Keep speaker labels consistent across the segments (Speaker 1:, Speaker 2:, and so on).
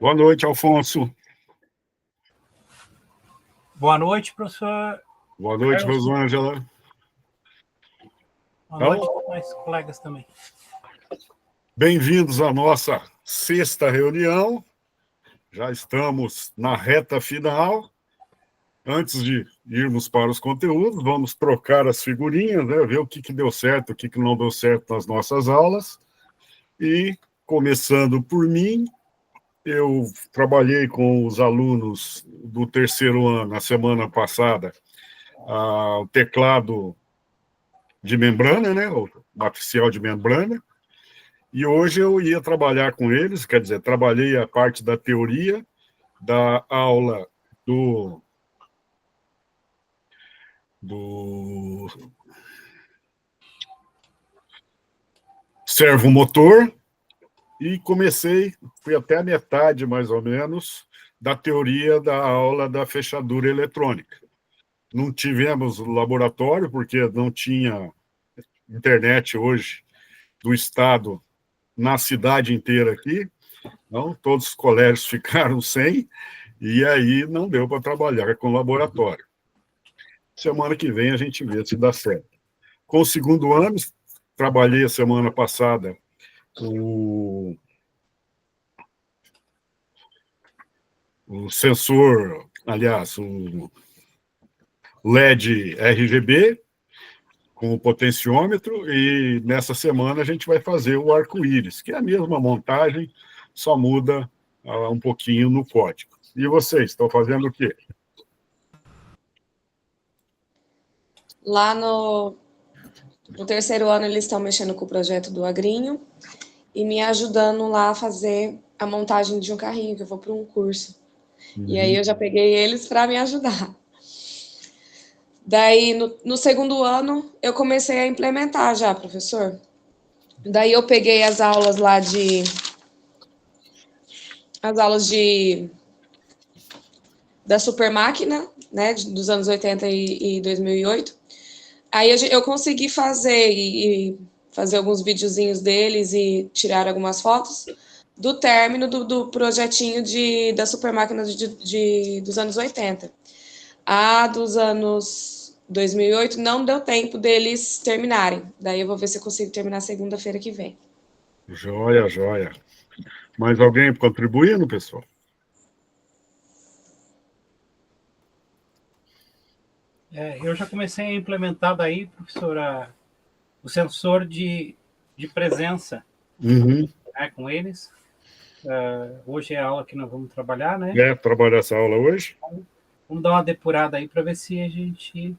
Speaker 1: Boa noite, Alfonso.
Speaker 2: Boa noite, professor.
Speaker 1: Boa noite, Rosângela.
Speaker 2: Boa noite, mais colegas também.
Speaker 1: Bem-vindos à nossa sexta reunião. Já estamos na reta final. Antes de irmos para os conteúdos, vamos trocar as figurinhas, né? Ver o que deu certo, o que não deu certo nas nossas aulas. E, começando por mim, eu trabalhei com os alunos do terceiro ano, na semana passada, o teclado de membrana, né? O matricial de membrana. E hoje eu ia trabalhar com eles, quer dizer, trabalhei a parte da teoria da aula do servomotor e fui até a metade, mais ou menos, da teoria da aula da fechadura eletrônica. Não tivemos laboratório, porque não tinha internet hoje do Estado na cidade inteira aqui, então todos os colégios ficaram sem, e aí não deu para trabalhar com laboratório. Semana que vem a gente vê se dá certo. Com o segundo ano, trabalhei a semana passada o sensor, aliás, o LED RGB com o potenciômetro, e nessa semana a gente vai fazer o arco-íris, que é a mesma montagem, só muda um pouquinho no código. E vocês, estão fazendo o quê?
Speaker 3: Lá no terceiro ano, eles estão mexendo com o projeto do Agrinho e me ajudando lá a fazer a montagem de um carrinho, que eu vou para um curso. E aí eu já peguei eles para me ajudar. Daí, no segundo ano, eu comecei a implementar já, professor. Daí eu peguei as aulas lá da super máquina, né, dos anos 80 e 2008. Aí eu consegui fazer alguns videozinhos deles e tirar algumas fotos do término do projetinho da super máquina dos anos 80. A dos anos 2008 não deu tempo deles terminarem. Daí eu vou ver se eu consigo terminar segunda-feira que vem.
Speaker 1: Joia, joia. Mais alguém contribuindo, pessoal?
Speaker 2: Eu já comecei a implementar daí, professora, o sensor de presença com eles. Hoje é a aula que nós vamos trabalhar, né?
Speaker 1: Trabalhar essa aula hoje.
Speaker 2: Vamos dar uma depurada aí para ver se a gente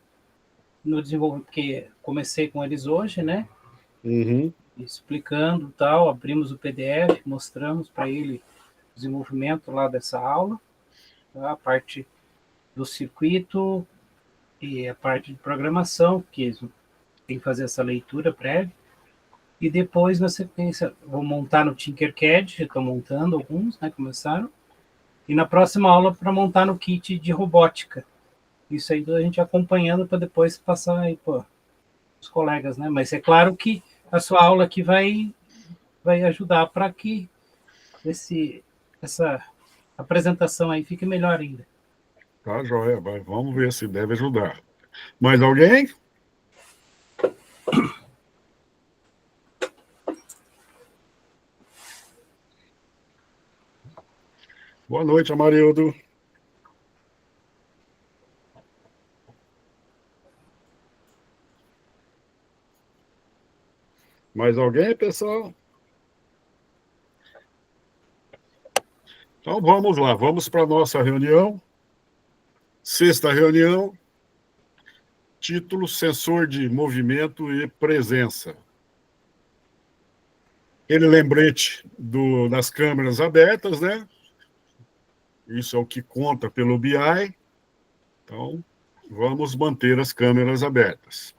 Speaker 2: no desenvolvimento, porque comecei com eles hoje, né? Explicando tal, abrimos o PDF, mostramos para ele o desenvolvimento lá dessa aula, tá? A parte do circuito e a parte de programação, que eles têm que fazer essa leitura prévia. E depois, na sequência, vou montar no Tinkercad, já estou montando alguns, né? Começaram. E na próxima aula, para montar no kit de robótica. Isso aí a gente acompanhando para depois passar aí para os colegas, né? Mas é claro que a sua aula aqui vai ajudar para que essa apresentação aí fique melhor ainda.
Speaker 1: Tá, joia. Vamos ver se deve ajudar. Mais alguém? Boa noite, Amarildo. Mais alguém, pessoal? Então, vamos lá. Vamos para a nossa reunião. Sexta reunião. Título: Sensor de movimento e presença. Aquele lembrete das câmeras abertas, né? Isso é o que conta pelo BI. Então, vamos manter as câmeras abertas.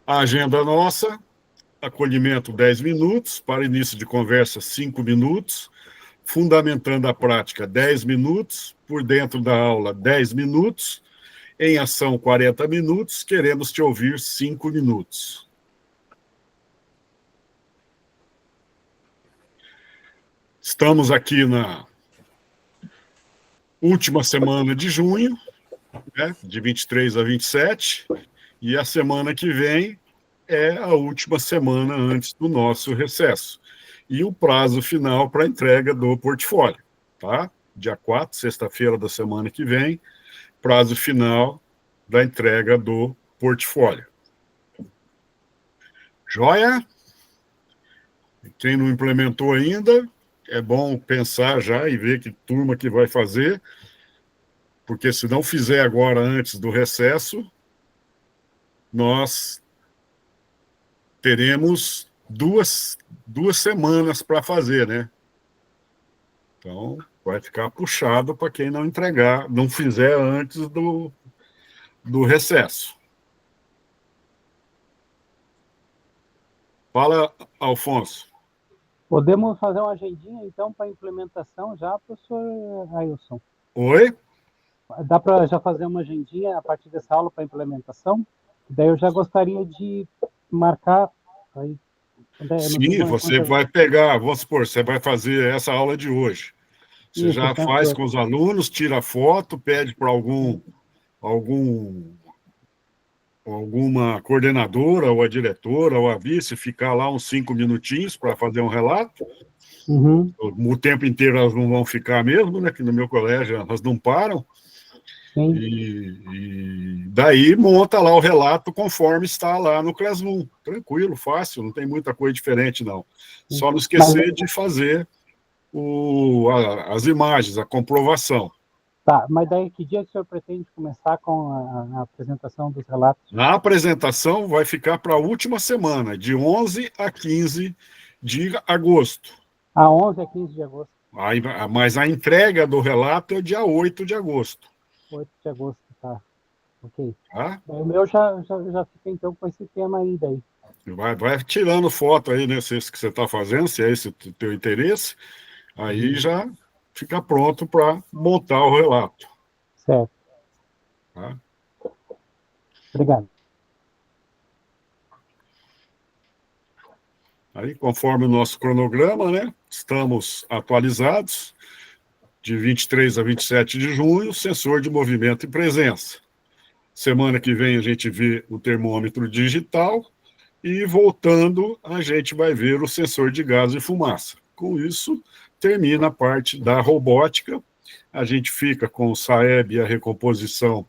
Speaker 1: A agenda nossa: acolhimento 10 minutos, para início de conversa 5 minutos, fundamentando a prática 10 minutos, por dentro da aula 10 minutos, em ação 40 minutos, queremos te ouvir 5 minutos. Estamos aqui na última semana de junho, né, de 23 a 27, e a semana que vem é a última semana antes do nosso recesso. E o prazo final para entrega do portfólio, tá? Dia 4, sexta-feira da semana que vem, prazo final da entrega do portfólio. Joia? Quem não implementou ainda, é bom pensar já e ver que turma que vai fazer, porque se não fizer agora antes do recesso, nós teremos duas semanas para fazer, né? Então, vai ficar puxado para quem não entregar, não fizer antes do recesso. Fala, Alfonso.
Speaker 4: Podemos fazer uma agendinha, então, para implementação já, professor Ailson?
Speaker 1: Oi?
Speaker 4: Dá para já fazer uma agendinha a partir dessa aula para implementação? Daí eu já gostaria de marcar... Aí,
Speaker 1: Sim, você vai pegar, vamos supor, você vai fazer essa aula de hoje. Você
Speaker 4: Isso,
Speaker 1: já faz com os alunos, tira foto, pede para alguma coordenadora, ou a diretora, ou a vice, ficar lá uns 5 minutinhos para fazer um relato.
Speaker 4: Uhum.
Speaker 1: O tempo inteiro elas não vão ficar mesmo, né? Que no meu colégio elas não param.
Speaker 4: Sim.
Speaker 1: E daí monta lá o relato conforme está lá no Classroom. Tranquilo, fácil, não tem muita coisa diferente, não. Só não esquecer de fazer as imagens, a comprovação.
Speaker 4: Tá, mas daí que dia que o senhor pretende começar com a apresentação dos relatos?
Speaker 1: A apresentação vai ficar para a última semana, de 11 a 15 de agosto.
Speaker 4: A 11 a 15 de agosto.
Speaker 1: Mas a entrega do relato é dia 8 de agosto.
Speaker 4: 8 de agosto, tá. Ok.
Speaker 1: Tá?
Speaker 4: O meu já fica, então, com esse tema aí daí.
Speaker 1: Vai tirando foto aí, né, se é isso que você está fazendo, se é esse o teu interesse, aí já fica pronto para montar o relato.
Speaker 4: Certo.
Speaker 1: Tá?
Speaker 4: Obrigado.
Speaker 1: Aí, conforme o nosso cronograma, né, estamos atualizados, de 23 a 27 de junho, sensor de movimento e presença. Semana que vem a gente vê o termômetro digital e, voltando, a gente vai ver o sensor de gás e fumaça. Com isso, termina a parte da robótica. A gente fica com o SAEB e a recomposição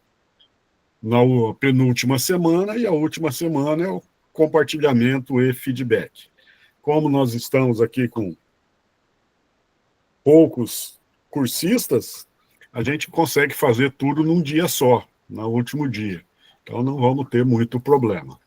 Speaker 1: na penúltima semana, e a última semana é o compartilhamento e feedback. Como nós estamos aqui com poucos cursistas, a gente consegue fazer tudo num dia só, no último dia. Então, não vamos ter muito problema.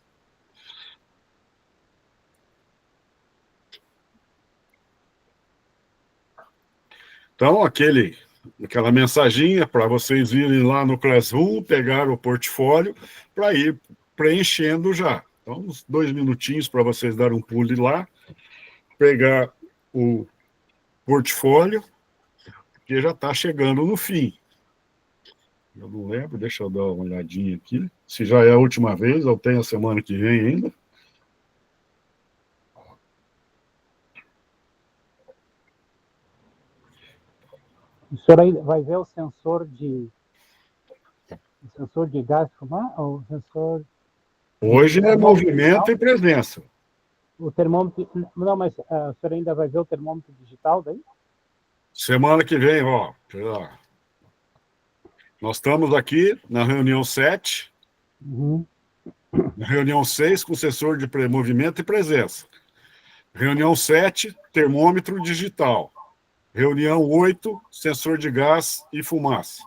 Speaker 1: Então, aquela mensaginha para vocês irem lá no Classroom, pegar o portfólio para ir preenchendo já. Então, uns 2 minutinhos para vocês darem um pulo lá, pegar o portfólio, que já está chegando no fim. Eu não lembro, deixa eu dar uma olhadinha aqui. Se já é a última vez, ou tem a semana que vem ainda.
Speaker 4: O senhor aí vai ver o sensor de gás fumar ou o sensor...
Speaker 1: Hoje é movimento e presença.
Speaker 4: O termômetro... Não, mas o senhor ainda vai ver o termômetro digital daí?
Speaker 1: Semana que vem, ó. Nós estamos aqui na reunião 7, na reunião 6, com sensor de movimento e presença. Reunião 7, termômetro digital. Reunião 8, sensor de gás e fumaça.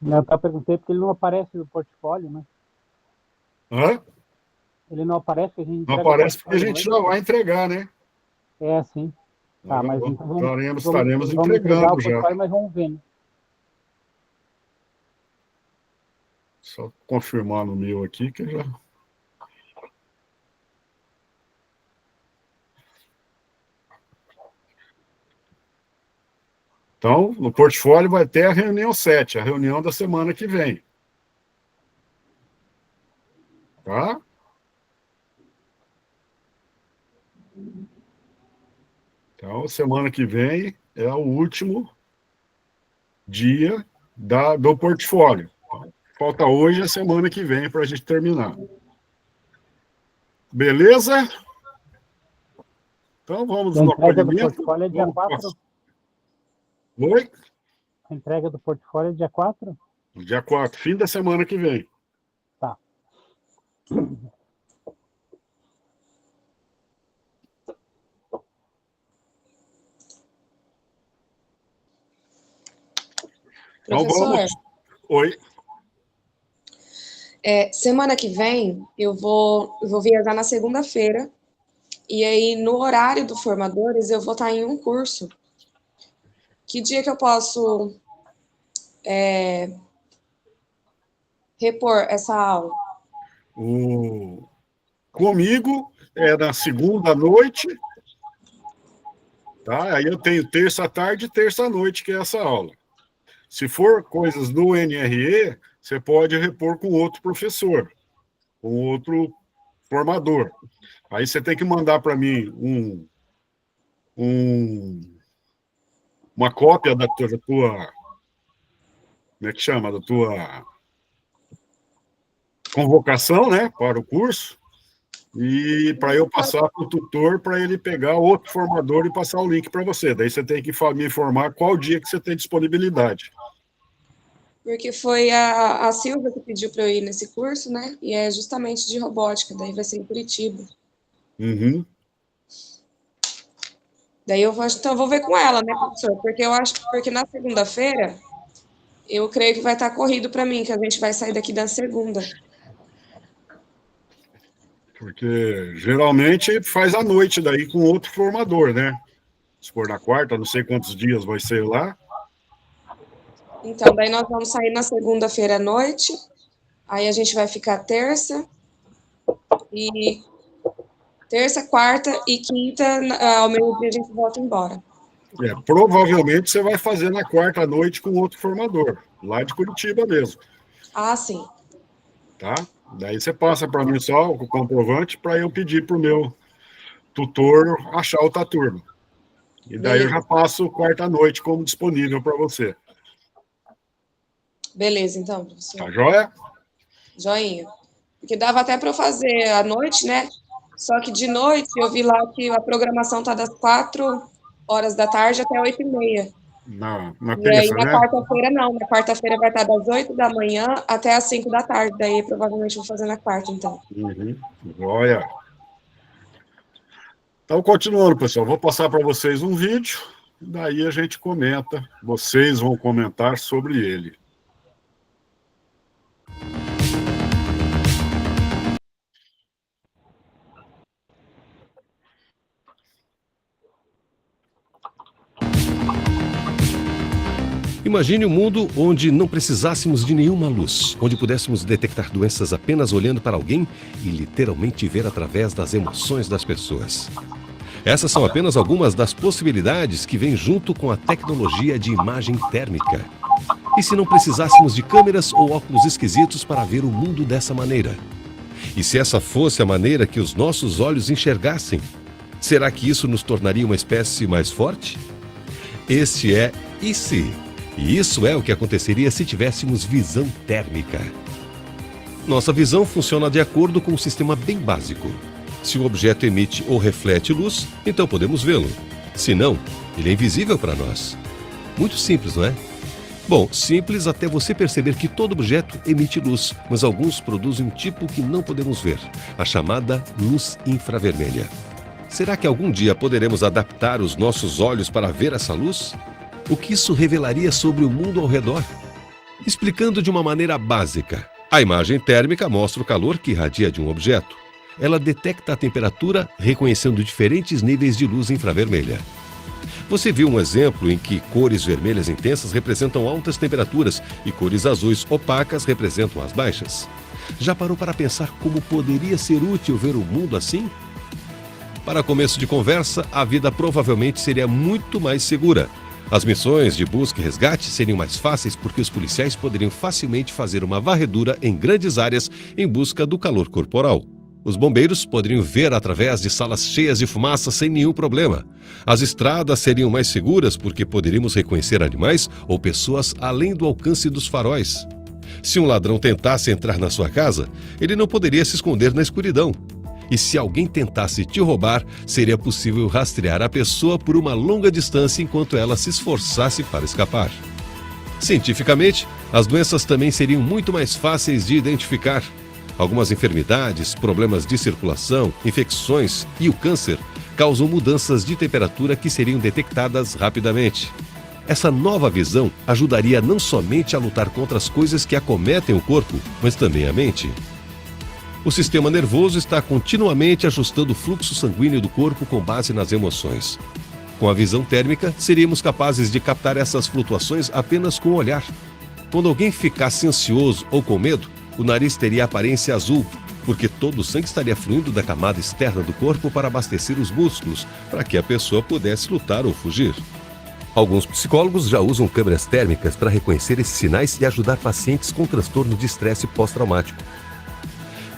Speaker 4: Eu perguntei porque ele não aparece no portfólio, né?
Speaker 1: Hã?
Speaker 4: Ele não aparece, a gente
Speaker 1: não aparece porque a gente já vai entregar, né?
Speaker 4: É, sim. Tá, mas então
Speaker 1: estaremos
Speaker 4: vamos entregar
Speaker 1: entregando
Speaker 4: o
Speaker 1: já.
Speaker 4: portfólio, mas vamos ver, né?
Speaker 1: Só confirmar no meu aqui que já... Então, no portfólio vai ter a reunião 7, a reunião da semana que vem. Tá? Então, semana que vem é o último dia do portfólio. Falta hoje a semana que vem para a gente terminar. Beleza? Então, vamos
Speaker 4: A
Speaker 1: no
Speaker 4: entrega do
Speaker 1: acolhimento.
Speaker 4: portfólio é dia 4?
Speaker 1: Oi?
Speaker 4: A entrega do portfólio é dia 4?
Speaker 1: Dia 4, fim da semana que vem.
Speaker 4: Tá.
Speaker 1: Então,
Speaker 3: Professor,
Speaker 1: vamos. Oi.
Speaker 3: semana que vem eu vou viajar na segunda-feira, e aí no horário do Formadores eu vou estar em um curso. Que dia que eu posso repor essa aula?
Speaker 1: Comigo é na segunda noite, tá? Aí eu tenho terça à tarde e terça à noite, que é essa aula. Se for coisas do NRE, você pode repor com outro professor, com outro formador. Aí você tem que mandar para mim uma cópia da tua, como é que chama? Da tua convocação, né, para o curso, e para eu passar para o tutor, para ele pegar outro formador e passar o link para você. Daí você tem que me informar qual dia que você tem disponibilidade.
Speaker 3: Porque foi a Silvia que pediu para eu ir nesse curso, né? E é justamente de robótica, daí vai ser em Curitiba.
Speaker 1: Uhum.
Speaker 3: Daí eu vou ver com ela, né, professor? Porque na segunda-feira eu creio que vai estar corrido para mim, que a gente vai sair daqui da segunda.
Speaker 1: Porque geralmente faz à noite daí com outro formador, né? Se for na quarta, não sei quantos dias vai ser lá.
Speaker 3: Então, daí nós vamos sair na segunda-feira à noite, aí a gente vai ficar terça, quarta e quinta, ao meio-dia a gente volta embora.
Speaker 1: Provavelmente você vai fazer na quarta à noite com outro formador, lá de Curitiba mesmo.
Speaker 3: Ah, sim.
Speaker 1: Tá? Daí você passa para mim só o comprovante para eu pedir para o meu tutor achar outra turma. E daí
Speaker 3: Beleza.
Speaker 1: eu já passo quarta à noite como disponível para você.
Speaker 3: Beleza, então, professor.
Speaker 1: Tá joia?
Speaker 3: Joinha. Porque dava até para eu fazer à noite, né? Só que de noite eu vi lá que a programação tá das 4h da tarde até 8h30.
Speaker 1: Na
Speaker 3: E aí
Speaker 1: terça,
Speaker 3: na
Speaker 1: né?
Speaker 3: quarta-feira não. Na quarta-feira vai estar das 8 da manhã até as 5 da tarde. Daí provavelmente vou fazer na quarta, então.
Speaker 1: Uhum. Joia. Então, continuando, pessoal, vou passar para vocês um vídeo, daí a gente comenta, vocês vão comentar sobre ele.
Speaker 5: Imagine um mundo onde não precisássemos de nenhuma luz, onde pudéssemos detectar doenças apenas olhando para alguém e literalmente ver através das emoções das pessoas. Essas são apenas algumas das possibilidades que vêm junto com a tecnologia de imagem térmica. E se não precisássemos de câmeras ou óculos esquisitos para ver o mundo dessa maneira? E se essa fosse a maneira que os nossos olhos enxergassem? Será que isso nos tornaria uma espécie mais forte? Este é E se? E isso é o que aconteceria se tivéssemos visão térmica. Nossa visão funciona de acordo com um sistema bem básico. Se o objeto emite ou reflete luz, então podemos vê-lo. Se não, ele é invisível para nós. Muito simples, não é? Bom, simples até você perceber que todo objeto emite luz, mas alguns produzem um tipo que não podemos ver, a chamada luz infravermelha. Será que algum dia poderemos adaptar os nossos olhos para ver essa luz? O que isso revelaria sobre o mundo ao redor? Explicando de uma maneira básica, a imagem térmica mostra o calor que irradia de um objeto. Ela detecta a temperatura reconhecendo diferentes níveis de luz infravermelha. Você viu um exemplo em que cores vermelhas intensas representam altas temperaturas e cores azuis opacas representam as baixas? Já parou para pensar como poderia ser útil ver o mundo assim? Para começo de conversa, a vida provavelmente seria muito mais segura. As missões de busca e resgate seriam mais fáceis porque os policiais poderiam facilmente fazer uma varredura em grandes áreas em busca do calor corporal. Os bombeiros poderiam ver através de salas cheias de fumaça sem nenhum problema. As estradas seriam mais seguras porque poderíamos reconhecer animais ou pessoas além do alcance dos faróis. Se um ladrão tentasse entrar na sua casa, ele não poderia se esconder na escuridão. E se alguém tentasse te roubar, seria possível rastrear a pessoa por uma longa distância enquanto ela se esforçasse para escapar. Cientificamente, as doenças também seriam muito mais fáceis de identificar. Algumas enfermidades, problemas de circulação, infecções e o câncer causam mudanças de temperatura que seriam detectadas rapidamente. Essa nova visão ajudaria não somente a lutar contra as coisas que acometem o corpo, mas também a mente. O sistema nervoso está continuamente ajustando o fluxo sanguíneo do corpo com base nas emoções. Com a visão térmica, seríamos capazes de captar essas flutuações apenas com o olhar. Quando alguém ficasse ansioso ou com medo, o nariz teria aparência azul, porque todo o sangue estaria fluindo da camada externa do corpo para abastecer os músculos, para que a pessoa pudesse lutar ou fugir. Alguns psicólogos já usam câmeras térmicas para reconhecer esses sinais e ajudar pacientes com transtorno de estresse pós-traumático.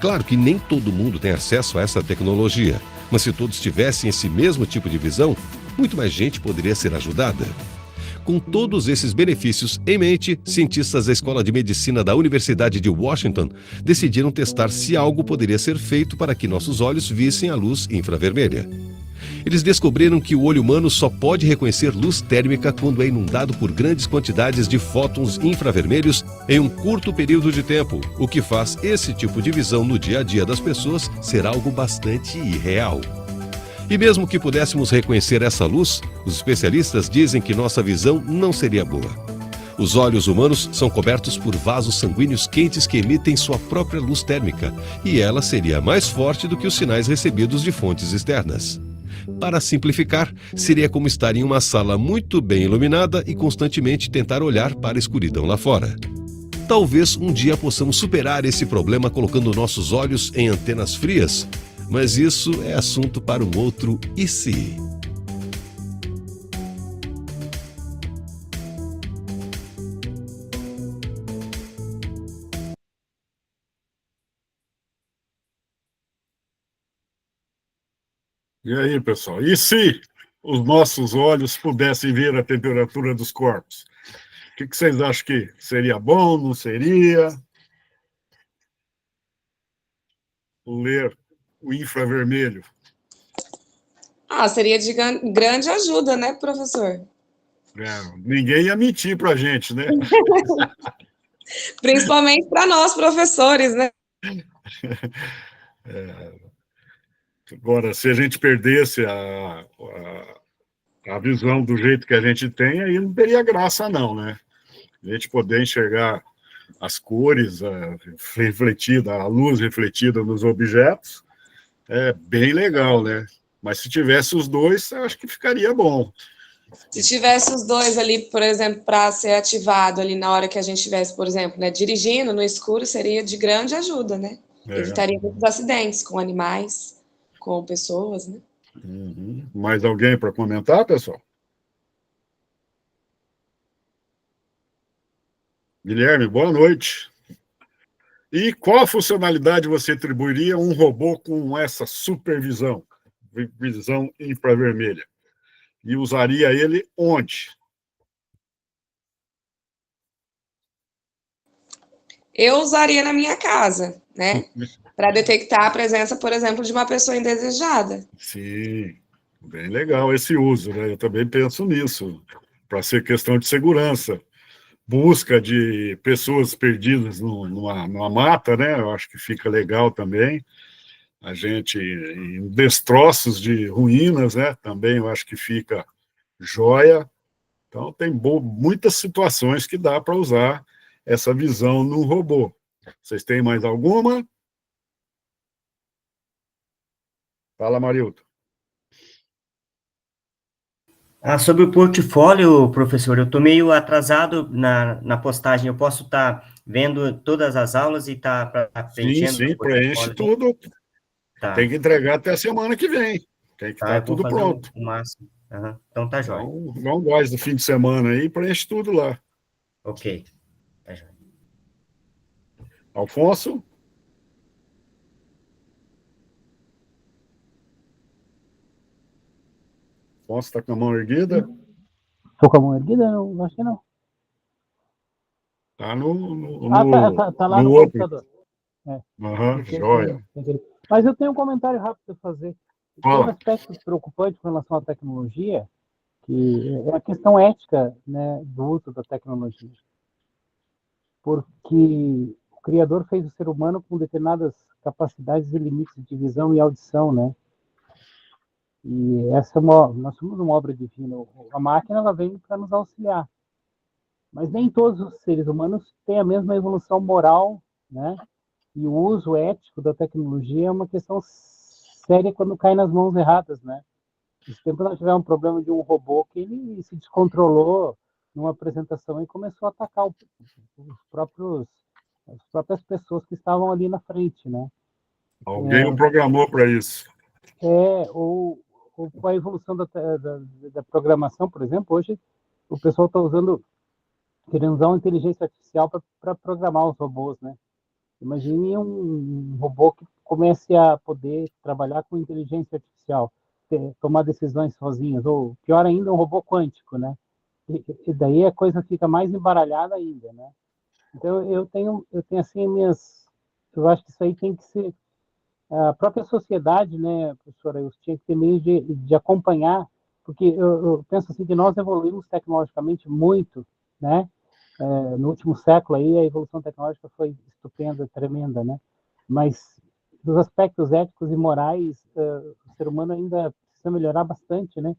Speaker 5: Claro que nem todo mundo tem acesso a essa tecnologia, mas se todos tivessem esse mesmo tipo de visão, muito mais gente poderia ser ajudada. Com todos esses benefícios em mente, cientistas da Escola de Medicina da Universidade de Washington decidiram testar se algo poderia ser feito para que nossos olhos vissem a luz infravermelha. Eles descobriram que o olho humano só pode reconhecer luz térmica quando é inundado por grandes quantidades de fótons infravermelhos em um curto período de tempo, o que faz esse tipo de visão no dia a dia das pessoas ser algo bastante irreal. E mesmo que pudéssemos reconhecer essa luz, os especialistas dizem que nossa visão não seria boa. Os olhos humanos são cobertos por vasos sanguíneos quentes que emitem sua própria luz térmica, e ela seria mais forte do que os sinais recebidos de fontes externas. Para simplificar, seria como estar em uma sala muito bem iluminada e constantemente tentar olhar para a escuridão lá fora. Talvez um dia possamos superar esse problema colocando nossos olhos em antenas frias, mas isso é assunto para um outro e se.
Speaker 1: E aí, pessoal? E se os nossos olhos pudessem ver a temperatura dos corpos? O que vocês acham que seria bom, não seria? Ler o infravermelho.
Speaker 3: Seria de grande ajuda, né, professor?
Speaker 1: Ninguém ia mentir para a gente, né?
Speaker 3: Principalmente para nós, professores, né?
Speaker 1: Agora, se a gente perdesse a visão do jeito que a gente tem, aí não teria graça, não, né? A gente poder enxergar as cores a luz refletida nos objetos, é bem legal, né? Mas se tivesse os dois, eu acho que ficaria bom.
Speaker 3: Se tivesse os dois ali, por exemplo, para ser ativado ali na hora que a gente estivesse, por exemplo, né, dirigindo no escuro, seria de grande ajuda, né? Evitaria muitos acidentes com animais, com pessoas, né?
Speaker 1: Uhum. Mais alguém para comentar, pessoal? Guilherme, boa noite. E qual funcionalidade você atribuiria a um robô com essa supervisão, visão infravermelha? E usaria ele onde?
Speaker 3: Eu usaria na minha casa, né? Para detectar a presença, por exemplo, de uma pessoa indesejada.
Speaker 1: Sim, bem legal esse uso, né? Eu também penso nisso, para ser questão de segurança. Busca de pessoas perdidas numa mata, né? Eu acho que fica legal também. A gente, em destroços de ruínas, né? Também eu acho que fica joia. Então, tem muitas situações que dá para usar essa visão no robô. Vocês têm mais alguma? Fala, Marilton.
Speaker 6: Sobre o portfólio, professor, eu estou meio atrasado na postagem. Eu posso estar vendo todas as aulas e estar preenchendo?
Speaker 1: Sim, preenche tudo.
Speaker 6: Tá.
Speaker 1: Tem que entregar até a semana que vem. Tem que estar tudo pronto.
Speaker 6: O máximo. Uhum. Então tá jóia.
Speaker 1: Então, dá um gás do fim de semana aí, preenche tudo lá.
Speaker 6: Ok. Tá jóia.
Speaker 1: Alfonso? Posso estar com a mão erguida?
Speaker 4: Estou com a mão erguida? Não, acho que não.
Speaker 1: Está no
Speaker 4: Tá lá no
Speaker 1: outro.
Speaker 4: computador.
Speaker 1: Aham, joia.
Speaker 4: Mas eu tenho um comentário rápido a fazer. Tem um
Speaker 1: Fala.
Speaker 4: aspecto preocupante com relação à tecnologia, que é a questão ética, né, do uso da tecnologia. Porque o Criador fez o ser humano com determinadas capacidades e limites de visão e audição, né? E nós somos uma obra divina. A máquina, ela vem para nos auxiliar. Mas nem todos os seres humanos têm a mesma evolução moral, né? E o uso ético da tecnologia é uma questão séria quando cai nas mãos erradas, né? Esse tempo nós tivemos um problema de um robô que ele se descontrolou numa apresentação e começou a atacar as próprias pessoas que estavam ali na frente, né?
Speaker 1: Alguém o programou para isso.
Speaker 4: Ou com a evolução da programação, por exemplo, hoje o pessoal está querendo usar uma inteligência artificial para programar os robôs, né? Imagine um robô que comece a poder trabalhar com inteligência artificial, tomar decisões sozinhas, ou pior ainda, um robô quântico, né? E daí a coisa fica mais embaralhada ainda, né? Então eu tenho assim eu acho que isso aí tem que ser a própria sociedade, né, professora, eu tinha que ter meio de acompanhar, porque eu penso assim que nós evoluímos tecnologicamente muito, né? No último século aí a evolução tecnológica foi estupenda, tremenda, né? Mas dos aspectos éticos e morais, o ser humano ainda precisa melhorar bastante, né?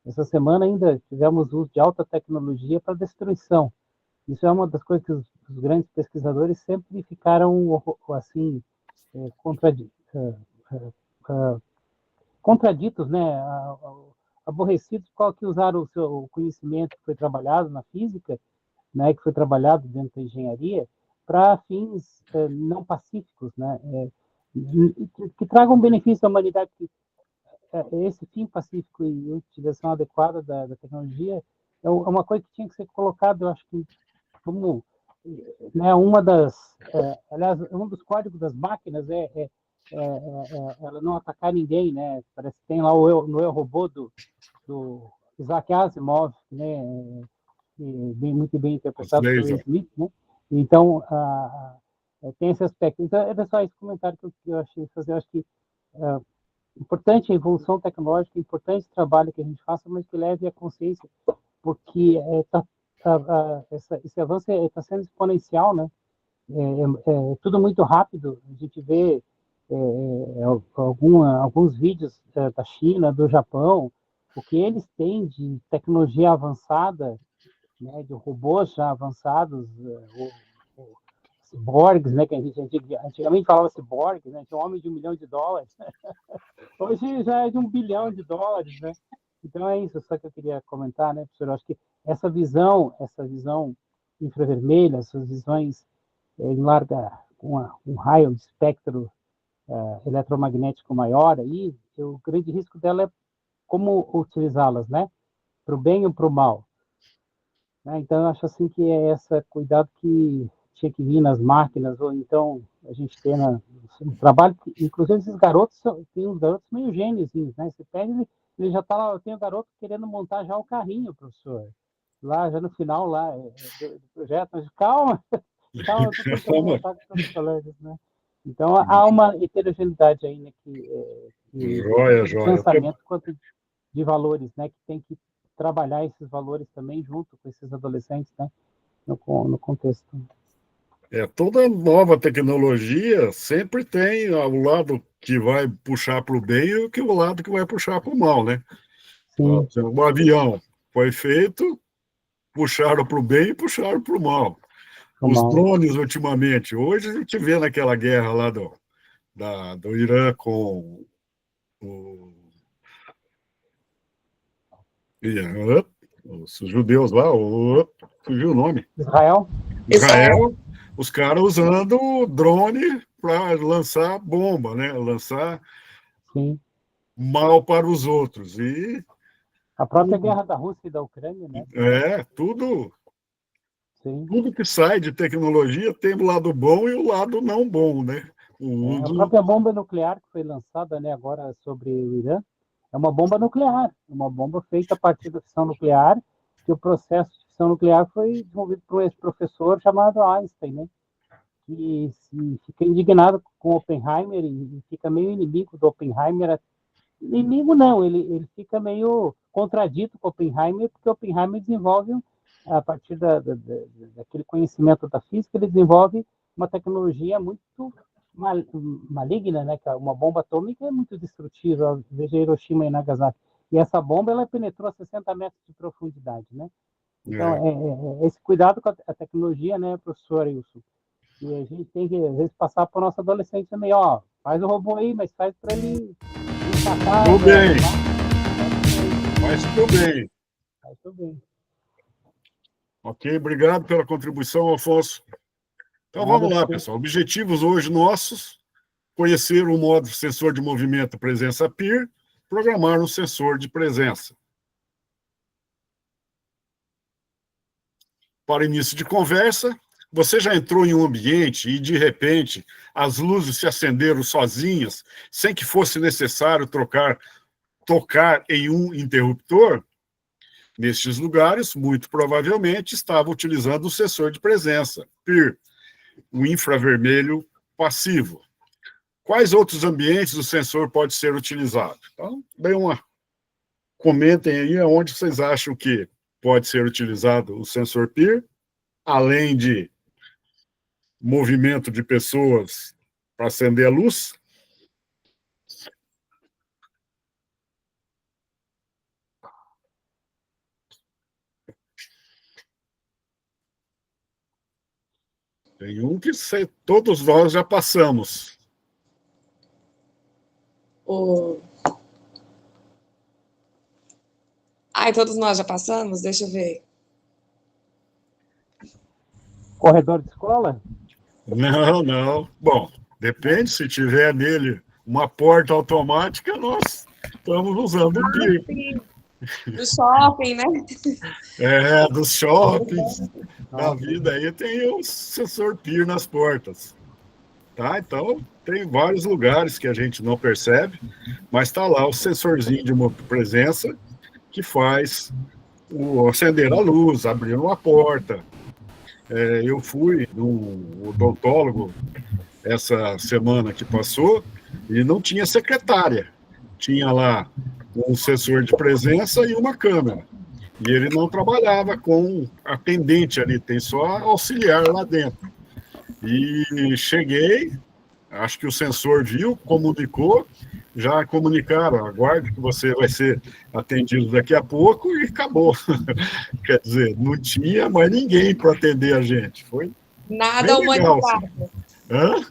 Speaker 4: Essa semana ainda tivemos uso de alta tecnologia para destruição. Isso é uma das coisas que os grandes pesquisadores sempre ficaram assim contraditos, né? Aborrecidos, qual que usaram o seu conhecimento que foi trabalhado na física, né, que foi trabalhado dentro da engenharia, para fins não pacíficos, né, que tragam benefício à humanidade. Esse fim pacífico e utilização adequada da tecnologia é uma coisa que tinha que ser colocada, eu acho que, como, né, aliás, um dos códigos das máquinas ela não atacar ninguém, né? Parece que tem lá no Eu Robô do Isaac Asimov, né? Muito bem interpretado pelo Smith, né? Então, tem esse aspecto. Então, era só esse comentário que eu achei fazer. Eu acho que importante a evolução tecnológica, importante o trabalho que a gente faça, mas que leve a consciência, porque esse avanço está sendo exponencial, né? É tudo muito rápido. A gente vê alguns vídeos da China, do Japão, o que eles têm de tecnologia avançada, né, de robôs já avançados, ciborgues, né, que a gente antigamente falava ciborgues, né, tinha um homem de $1 milhão. Hoje já é de $1 bilhão, né? Então é isso, só que eu queria comentar, né, professor? Eu acho que essa visão infravermelha, essas visões em um raio de espectro eletromagnético maior, aí, o grande risco dela é como utilizá-las, né? Para o bem ou para o mal. Né? Então, eu acho assim que é esse cuidado que tinha que vir nas máquinas, ou então a gente tem no trabalho, inclusive esses garotos, tem uns garotos meio gêniozinhos, né? Você pega ele já está lá, eu tenho um garoto querendo montar já o carrinho, professor. Lá, já no final lá, do projeto, mas calma, eu estou tentando montar com os colegas, né? Então, há uma heterogeneidade aí, né, de pensamento quanto de valores, né, que tem que trabalhar esses valores também junto com esses adolescentes, né, no contexto.
Speaker 1: Toda nova tecnologia sempre tem o lado que vai puxar para o bem e o lado que vai puxar para o mal, né?
Speaker 4: Sim.
Speaker 1: O avião foi feito, puxaram para o bem e puxaram para o mal. Os drones, ultimamente, hoje a gente vê naquela guerra lá do Irã com os judeus lá, fugiu o nome. Israel, os caras usando drone para lançar bomba, né? Lançar mal para os outros. E
Speaker 4: a própria guerra da Rússia e da Ucrânia, né?
Speaker 1: Tudo que sai de tecnologia tem o lado bom e o lado não bom, né?
Speaker 4: A própria bomba nuclear que foi lançada, né, agora sobre o Irã, É uma bomba nuclear, uma bomba feita a partir da fissão nuclear, que o processo de fissão nuclear foi desenvolvido por um ex-professor chamado Einstein, né? Que fica indignado com Oppenheimer e fica meio inimigo do Oppenheimer. Inimigo não, ele fica meio contradito com Oppenheimer, porque Oppenheimer desenvolve, a partir daquele conhecimento da física, ele desenvolve uma tecnologia muito maligna, né? Que uma bomba atômica é muito destrutiva, veja Hiroshima e Nagasaki. E essa bomba, ela penetrou a 60 metros de profundidade, né? Então, esse cuidado com a tecnologia, né, professor Wilson? E a gente tem que, às vezes, passar para o nosso adolescente também, ó, faz o robô aí, mas faz para ele empatar.
Speaker 1: Tudo bem. Faz tudo bem.
Speaker 4: Faz tudo bem.
Speaker 1: Ok, obrigado pela contribuição, Afonso. Então vamos lá, pessoal. Objetivos hoje nossos: conhecer o modo sensor de movimento presença PIR, programar um sensor de presença. Para início de conversa, você já entrou em um ambiente e, de repente, as luzes se acenderam sozinhas, sem que fosse necessário tocar em um interruptor? Nestes lugares, muito provavelmente, estava utilizando o sensor de presença, PIR, o infravermelho passivo. Quais outros ambientes o sensor pode ser utilizado? Então, comentem aí onde vocês acham que pode ser utilizado o sensor PIR, além de movimento de pessoas para acender a luz. Tem um que todos nós já passamos.
Speaker 3: Ai, todos nós já passamos? Deixa eu ver.
Speaker 4: Corredor de escola?
Speaker 1: Não. Bom, depende, se tiver nele uma porta automática, nós estamos usando o PIR.
Speaker 3: Do shopping, né?
Speaker 1: Dos shoppings. Na vida aí tem o sensor PIR nas portas. Tá? Então, tem vários lugares que a gente não percebe, mas está lá o sensorzinho de presença que faz acender a luz, abrir uma porta. Eu fui no odontólogo essa semana que passou e não tinha secretária. Tinha lá um sensor de presença e uma câmera. E ele não trabalhava com atendente ali, tem só auxiliar lá dentro. E cheguei, acho que o sensor viu, comunicou, já comunicaram, aguarde que você vai ser atendido daqui a pouco e acabou. Quer dizer, não tinha mais ninguém para atender a gente. Foi
Speaker 3: nada humanizado.
Speaker 1: Hã?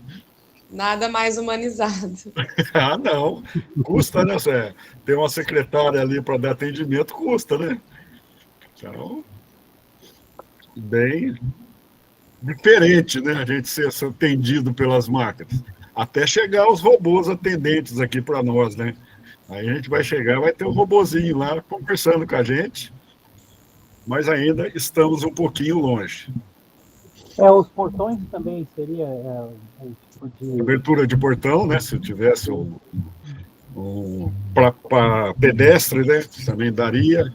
Speaker 3: Nada mais humanizado.
Speaker 1: Não. Custa, né, Zé? Ter uma secretária ali para dar atendimento, custa, né? Então, bem diferente, né? A gente ser atendido pelas máquinas. Até chegar os robôs atendentes aqui para nós, né? Aí a gente vai chegar, vai ter um robozinho lá conversando com a gente, mas ainda estamos um pouquinho longe.
Speaker 4: Os portões também seria um tipo de...
Speaker 1: Abertura de portão, né? Se tivesse para pedestre, né? Também daria.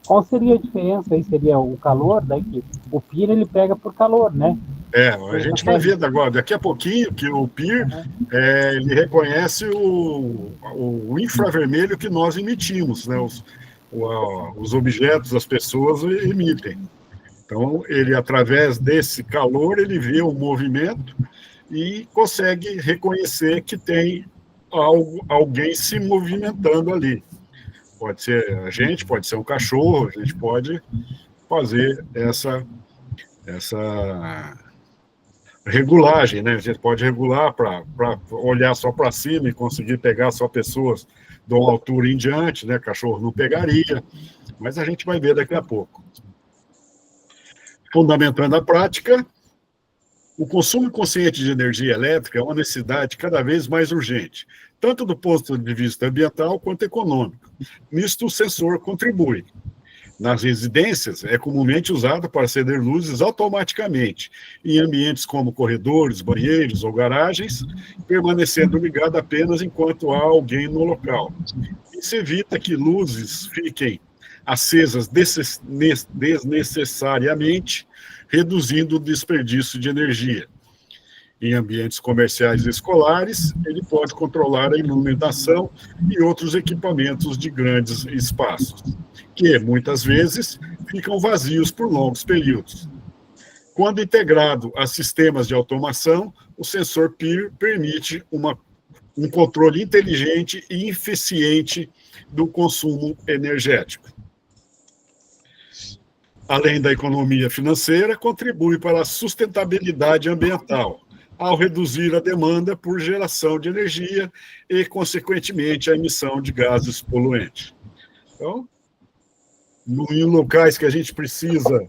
Speaker 4: Qual seria a diferença aí? Seria o calor, daí que o PIR ele pega por calor, né?
Speaker 1: A gente vai ver agora, daqui a pouquinho, que o PIR, ele reconhece o infravermelho que nós emitimos, né? Os objetos, as pessoas emitem. Então, ele, através desse calor, ele vê o movimento e consegue reconhecer que tem alguém se movimentando ali. Pode ser a gente, pode ser um cachorro, a gente pode fazer essa regulagem, né? A gente pode regular para olhar só para cima e conseguir pegar só pessoas de uma altura em diante, né? Cachorro não pegaria, mas a gente vai ver daqui a pouco. Fundamentando a prática, o consumo consciente de energia elétrica é uma necessidade cada vez mais urgente, tanto do ponto de vista ambiental quanto econômico. Nisto, o sensor contribui. Nas residências, é comumente usado para acender luzes automaticamente, em ambientes como corredores, banheiros ou garagens, permanecendo ligado apenas enquanto há alguém no local. Isso evita que luzes fiquem acesas desnecessariamente, reduzindo o desperdício de energia. Em ambientes comerciais e escolares, ele pode controlar a iluminação e outros equipamentos de grandes espaços, que, muitas vezes, ficam vazios por longos períodos. Quando integrado a sistemas de automação, o sensor PIR permite um controle inteligente e eficiente do consumo energético. Além da economia financeira, contribui para a sustentabilidade ambiental, ao reduzir a demanda por geração de energia e, consequentemente, a emissão de gases poluentes. Então, em locais que a gente precisa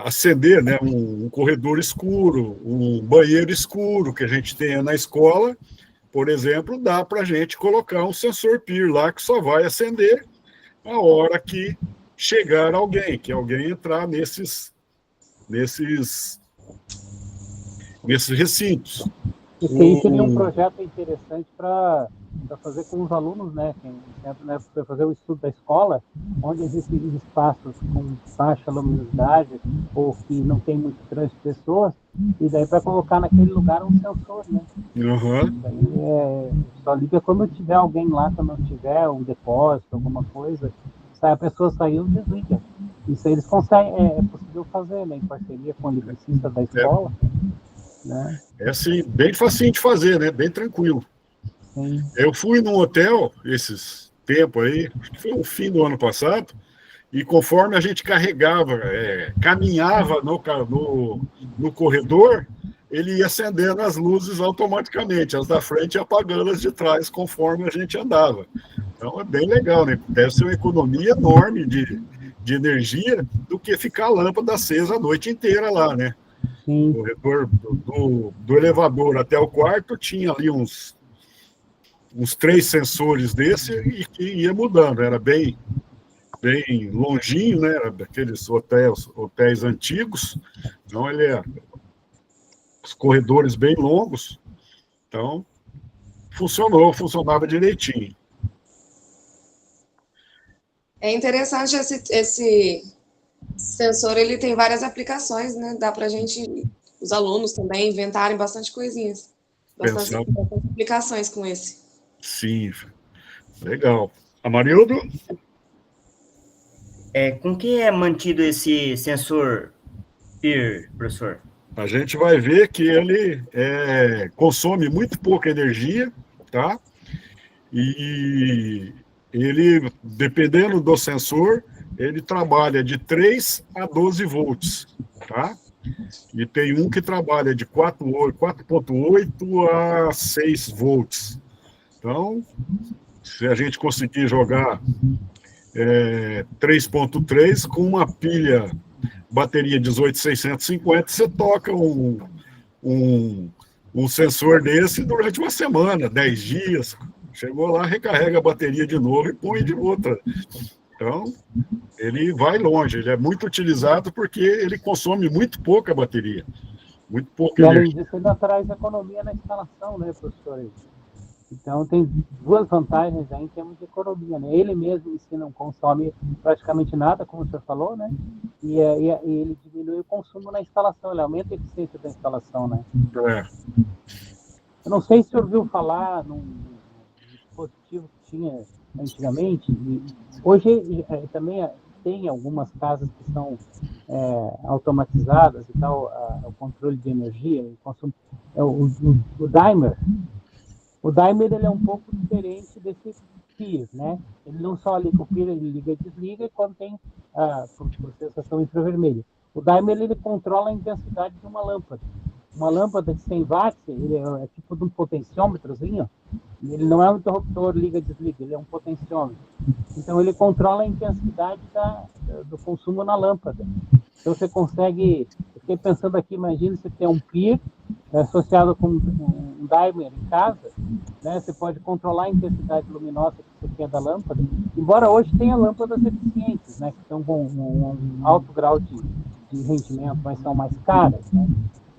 Speaker 1: acender, né, um corredor escuro, um banheiro escuro que a gente tenha na escola, por exemplo, dá para a gente colocar um sensor PIR lá que só vai acender a hora que chegar alguém, que alguém entrar nesses recintos.
Speaker 4: Esse aí seria um projeto interessante para fazer com os alunos, né? Para fazer o estudo da escola, onde existem espaços com baixa luminosidade ou que não tem muito trânsito de pessoas, e daí para colocar naquele lugar um sensor, né?
Speaker 1: Uhum.
Speaker 4: Daí só liga quando tiver alguém lá, quando não tiver um depósito, alguma coisa, a pessoa saiu, desliga. Isso aí eles conseguem, é possível fazer, né? Em parceria com o eletricista da escola. Né?
Speaker 1: É assim, bem facinho de fazer, né? Bem tranquilo.
Speaker 4: Sim.
Speaker 1: Eu fui num hotel esses tempos aí, acho que foi o fim do ano passado, e conforme a gente carregava, caminhava no corredor, ele ia acendendo as luzes automaticamente, as da frente e apagando as de trás, conforme a gente andava. Então é bem legal, né? Deve ser uma economia enorme de energia do que ficar a lâmpada acesa a noite inteira lá, né?
Speaker 4: Sim.
Speaker 1: O corredor do elevador até o quarto tinha ali uns 3 sensores desse e que ia mudando. Era bem longinho, né? Era daqueles hotéis antigos. Então, os corredores bem longos. Então, funcionava direitinho.
Speaker 3: É interessante esse sensor, ele tem várias aplicações, né? Dá para os alunos também, inventarem bastante coisinhas. Bastante aplicações com esse.
Speaker 1: Sim, legal. Amarildo?
Speaker 6: Com que é mantido esse sensor PIR, professor?
Speaker 1: A gente vai ver que ele consome muito pouca energia, tá? E ele, dependendo do sensor, ele trabalha de 3 a 12 volts, tá? E tem um que trabalha de 4,8 a 6 volts. Então, se a gente conseguir jogar 3,3 com uma bateria 18650, você toca um sensor desse durante uma semana, 10 dias. Chegou lá, recarrega a bateria de novo e põe de outra. Então, ele vai longe, ele é muito utilizado porque ele consome muito pouca bateria. Muito pouca energia.
Speaker 4: Além disso, ainda traz economia na instalação, né, professor? Então, tem 2 vantagens aí em termos de economia, né? Ele mesmo em si não consome praticamente nada, como o senhor falou, né? E ele diminui o consumo na instalação, ele aumenta a eficiência da instalação, né? Eu não sei se o senhor ouviu falar num dispositivo que tinha antigamente, e hoje também tem algumas casas que são automatizadas e tal, o controle de energia, o consumo. O Dimer. O Dimer, ele é um pouco diferente desse PIR, né? Ele não só liga o PIR, ele liga e desliga quando tem processação infravermelha. O Dimer, ele controla a intensidade de uma lâmpada. Uma lâmpada de 100 watts, ele é tipo de um potenciômetrozinho, ele não é um interruptor liga-desliga, ele é um potenciômetro. Então, ele controla a intensidade do consumo na lâmpada. Então, você consegue... Eu fiquei pensando aqui, imagina você ter um PIR associado com um Dimer em casa, né? Você pode controlar a intensidade luminosa que você quer da lâmpada, embora hoje tenha lâmpadas eficientes, né? Que estão com um alto grau de rendimento, mas são mais caras, né?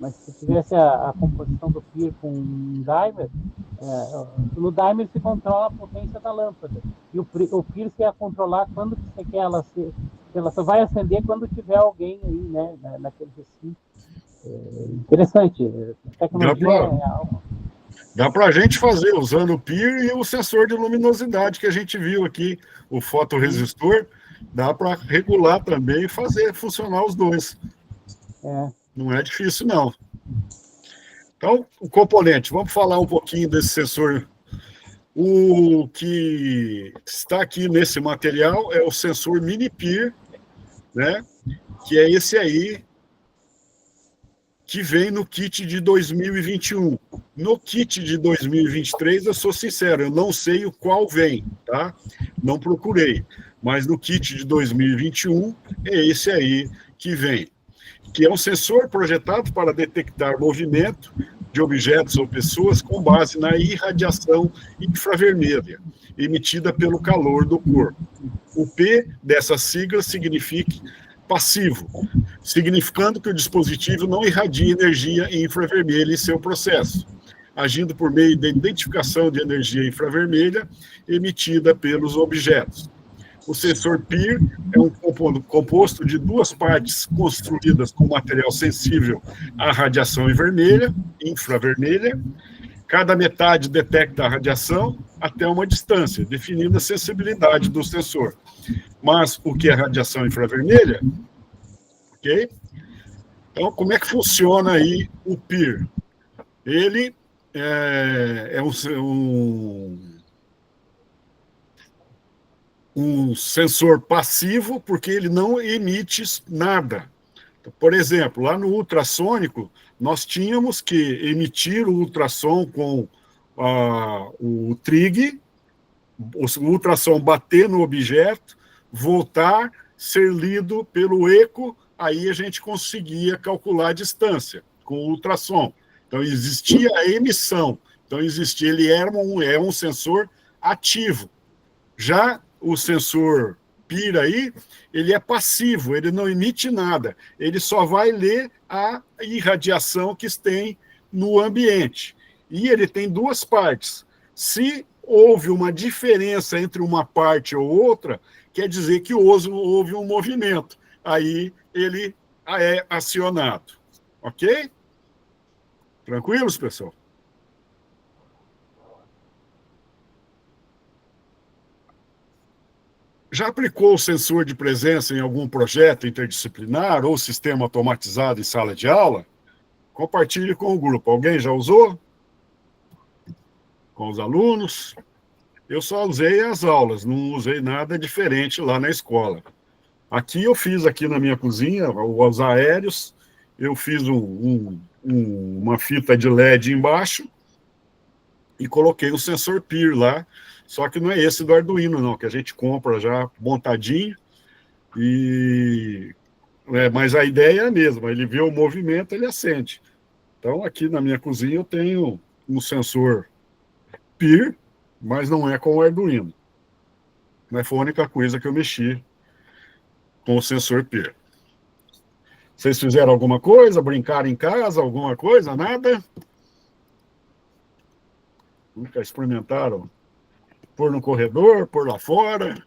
Speaker 4: Mas se tivesse a composição do PIR com um dimer, no dimer se controla a potência da lâmpada. E o PIR você ia controlar quando que você quer ela ser. Ela só vai acender quando tiver alguém aí, né, naquele recinto. Interessante. A tecnologia
Speaker 1: Dá para a gente fazer usando o PIR e o sensor de luminosidade que a gente viu aqui, o fotorresistor, dá para regular também e fazer funcionar os dois. Não é difícil, não. Então, o componente, vamos falar um pouquinho desse sensor. O que está aqui nesse material é o sensor mini PIR, né? Que é esse aí, que vem no kit de 2021. No kit de 2023, eu sou sincero, eu não sei o qual vem, tá? Não procurei. Mas no kit de 2021, é esse aí que vem. Que é um sensor projetado para detectar movimento de objetos ou pessoas com base na irradiação infravermelha, emitida pelo calor do corpo. O P dessa sigla significa passivo, significando que o dispositivo não irradia energia infravermelha em seu processo, agindo por meio da identificação de energia infravermelha emitida pelos objetos. O sensor PIR é um composto de duas partes construídas com material sensível à radiação infravermelha. Cada metade detecta a radiação até uma distância, definindo a sensibilidade do sensor. Mas o que é radiação infravermelha? Ok? Então, como é que funciona aí o PIR? Ele é um sensor passivo, porque ele não emite nada. Por exemplo, lá no ultrassônico, nós tínhamos que emitir o ultrassom com o trig, o ultrassom bater no objeto, voltar, ser lido pelo eco, aí a gente conseguia calcular a distância com o ultrassom. Então, existia a emissão. Então, ele é um sensor ativo. Já o sensor PIR aí, ele é passivo, ele não emite nada. Ele só vai ler a irradiação que tem no ambiente. E ele tem duas partes. Se houve uma diferença entre uma parte ou outra, quer dizer que houve um movimento. Aí ele é acionado. Ok? Tranquilos, pessoal? Já aplicou o sensor de presença em algum projeto interdisciplinar ou sistema automatizado em sala de aula? Compartilhe com o grupo. Alguém já usou? Com os alunos? Eu só usei as aulas, não usei nada diferente lá na escola. Aqui eu fiz, aqui na minha cozinha, os aéreos, eu fiz uma fita de LED embaixo e coloquei um sensor PIR lá, só que não é esse do Arduino, não, que a gente compra já montadinho, mas a ideia é a mesma, ele vê o movimento, ele acende. Então, aqui na minha cozinha eu tenho um sensor PIR, mas não é com o Arduino. Mas foi a única coisa que eu mexi com o sensor PIR. Vocês fizeram alguma coisa? Brincaram em casa? Alguma coisa? Nada? Nunca experimentaram? Pôr no corredor, pôr lá fora?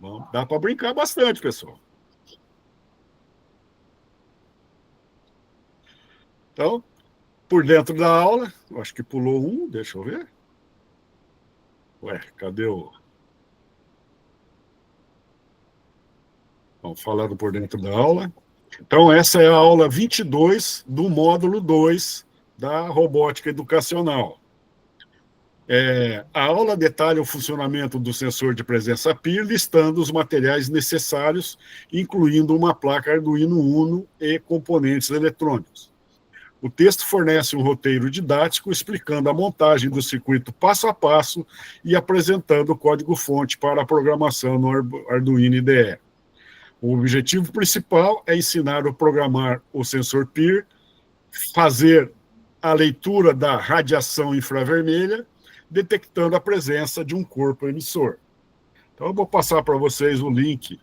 Speaker 1: Bom, dá para brincar bastante, pessoal. Então, por dentro da aula, eu acho que pulou um, deixa eu ver. Ué, cadê o... Vamos falar do por dentro da aula. Então, essa é a aula 22 do módulo 2 da robótica educacional. A aula detalha o funcionamento do sensor de presença PIR, listando os materiais necessários, incluindo uma placa Arduino Uno e componentes eletrônicos. O texto fornece um roteiro didático explicando a montagem do circuito passo a passo e apresentando o código-fonte para a programação no Arduino IDE. O objetivo principal é ensinar a programar o sensor PIR, fazer a leitura da radiação infravermelha, detectando a presença de um corpo emissor. Então, eu vou passar para vocês o link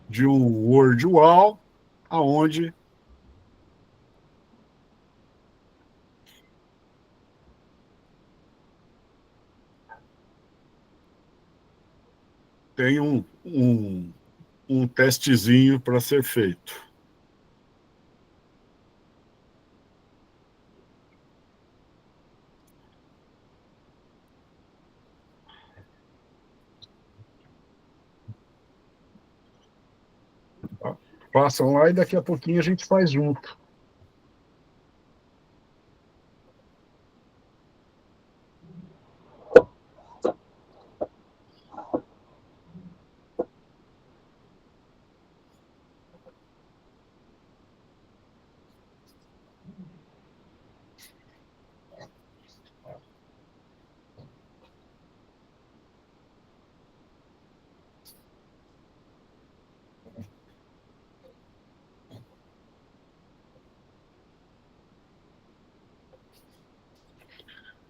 Speaker 1: de um Word Wall, aonde tem um testezinho para ser feito. Passam lá e daqui a pouquinho a gente faz junto.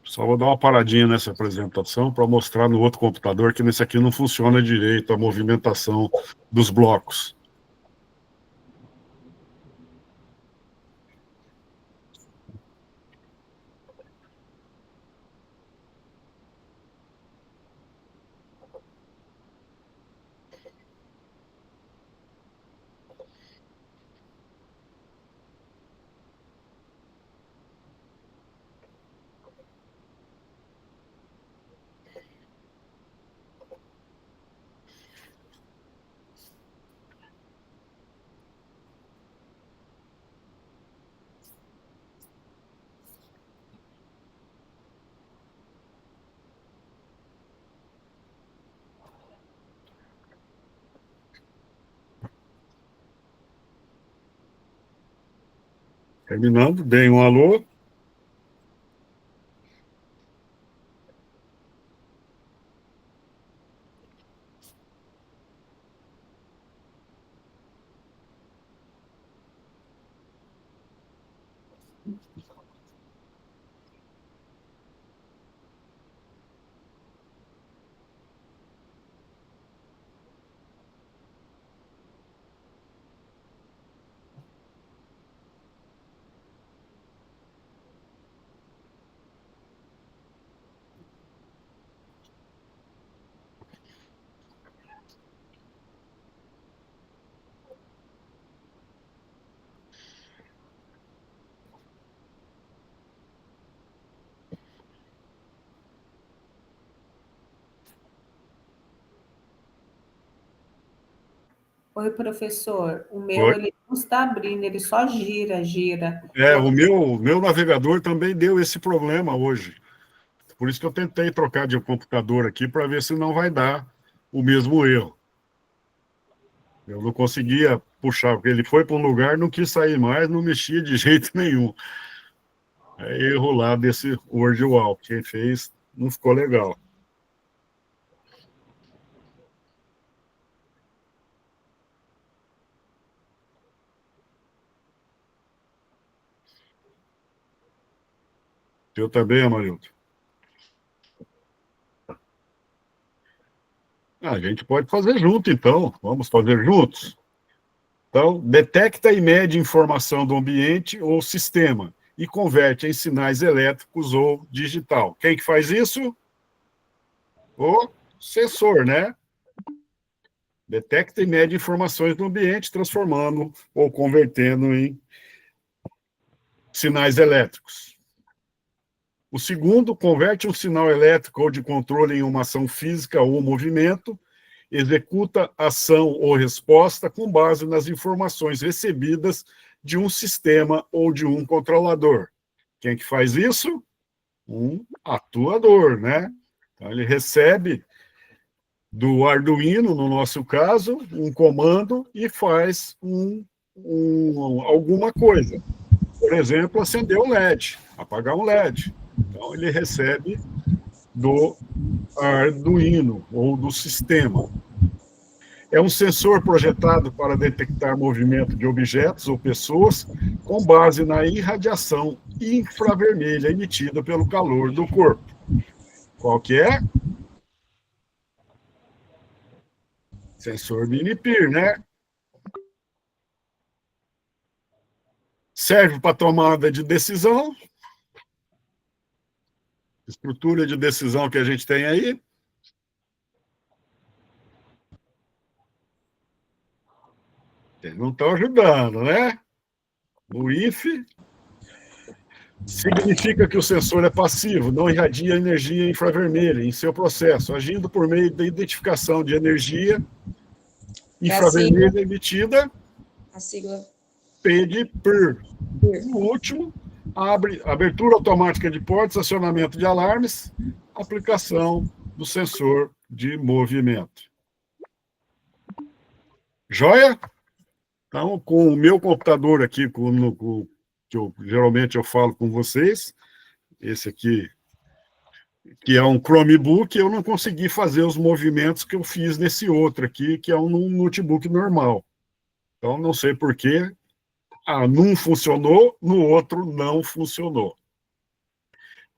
Speaker 1: Só vou dar uma paradinha nessa apresentação para mostrar no outro computador que nesse aqui não funciona direito a movimentação dos blocos. Terminando, deem um alô.
Speaker 7: Oi, professor. O meu,
Speaker 1: Oi.
Speaker 7: ele não está abrindo, ele só gira.
Speaker 1: O meu navegador também deu esse problema hoje. Por isso que eu tentei trocar de computador aqui para ver se não vai dar o mesmo erro. Eu não conseguia puxar, porque ele foi para um lugar, não quis sair mais, não mexia de jeito nenhum. É erro lá desse WordWall. Quem fez não ficou legal. Eu também, Amarildo. A gente pode fazer junto, então. Vamos fazer juntos? Então, detecta e mede informação do ambiente ou sistema e converte em sinais elétricos ou digital. Quem que faz isso? O sensor, né? Detecta e mede informações do ambiente, transformando ou convertendo em sinais elétricos. O segundo, converte um sinal elétrico ou de controle em uma ação física ou movimento, executa ação ou resposta com base nas informações recebidas de um sistema ou de um controlador. Quem que faz isso? Um atuador, né? Então, ele recebe do Arduino, no nosso caso, um comando e faz alguma coisa. Por exemplo, acender um LED, apagar um LED. Então, ele recebe do Arduino ou do sistema. É um sensor projetado para detectar movimento de objetos ou pessoas com base na irradiação infravermelha emitida pelo calor do corpo. Qual que é? Sensor Minipir, né? Serve para tomada de decisão. Estrutura de decisão que a gente tem aí. Eles não estão ajudando, né? O IF significa que o sensor é passivo, não irradia energia infravermelha em seu processo, agindo por meio da identificação de energia infravermelha emitida,
Speaker 3: A sigla
Speaker 1: P de PIR. No último, abertura automática de portas, acionamento de alarmes, aplicação do sensor de movimento. Joia? Então, com o meu computador aqui, que geralmente eu falo com vocês, esse aqui, que é um Chromebook, eu não consegui fazer os movimentos que eu fiz nesse outro aqui, que é um notebook normal. Então, não sei por quê. Num funcionou, no outro não funcionou.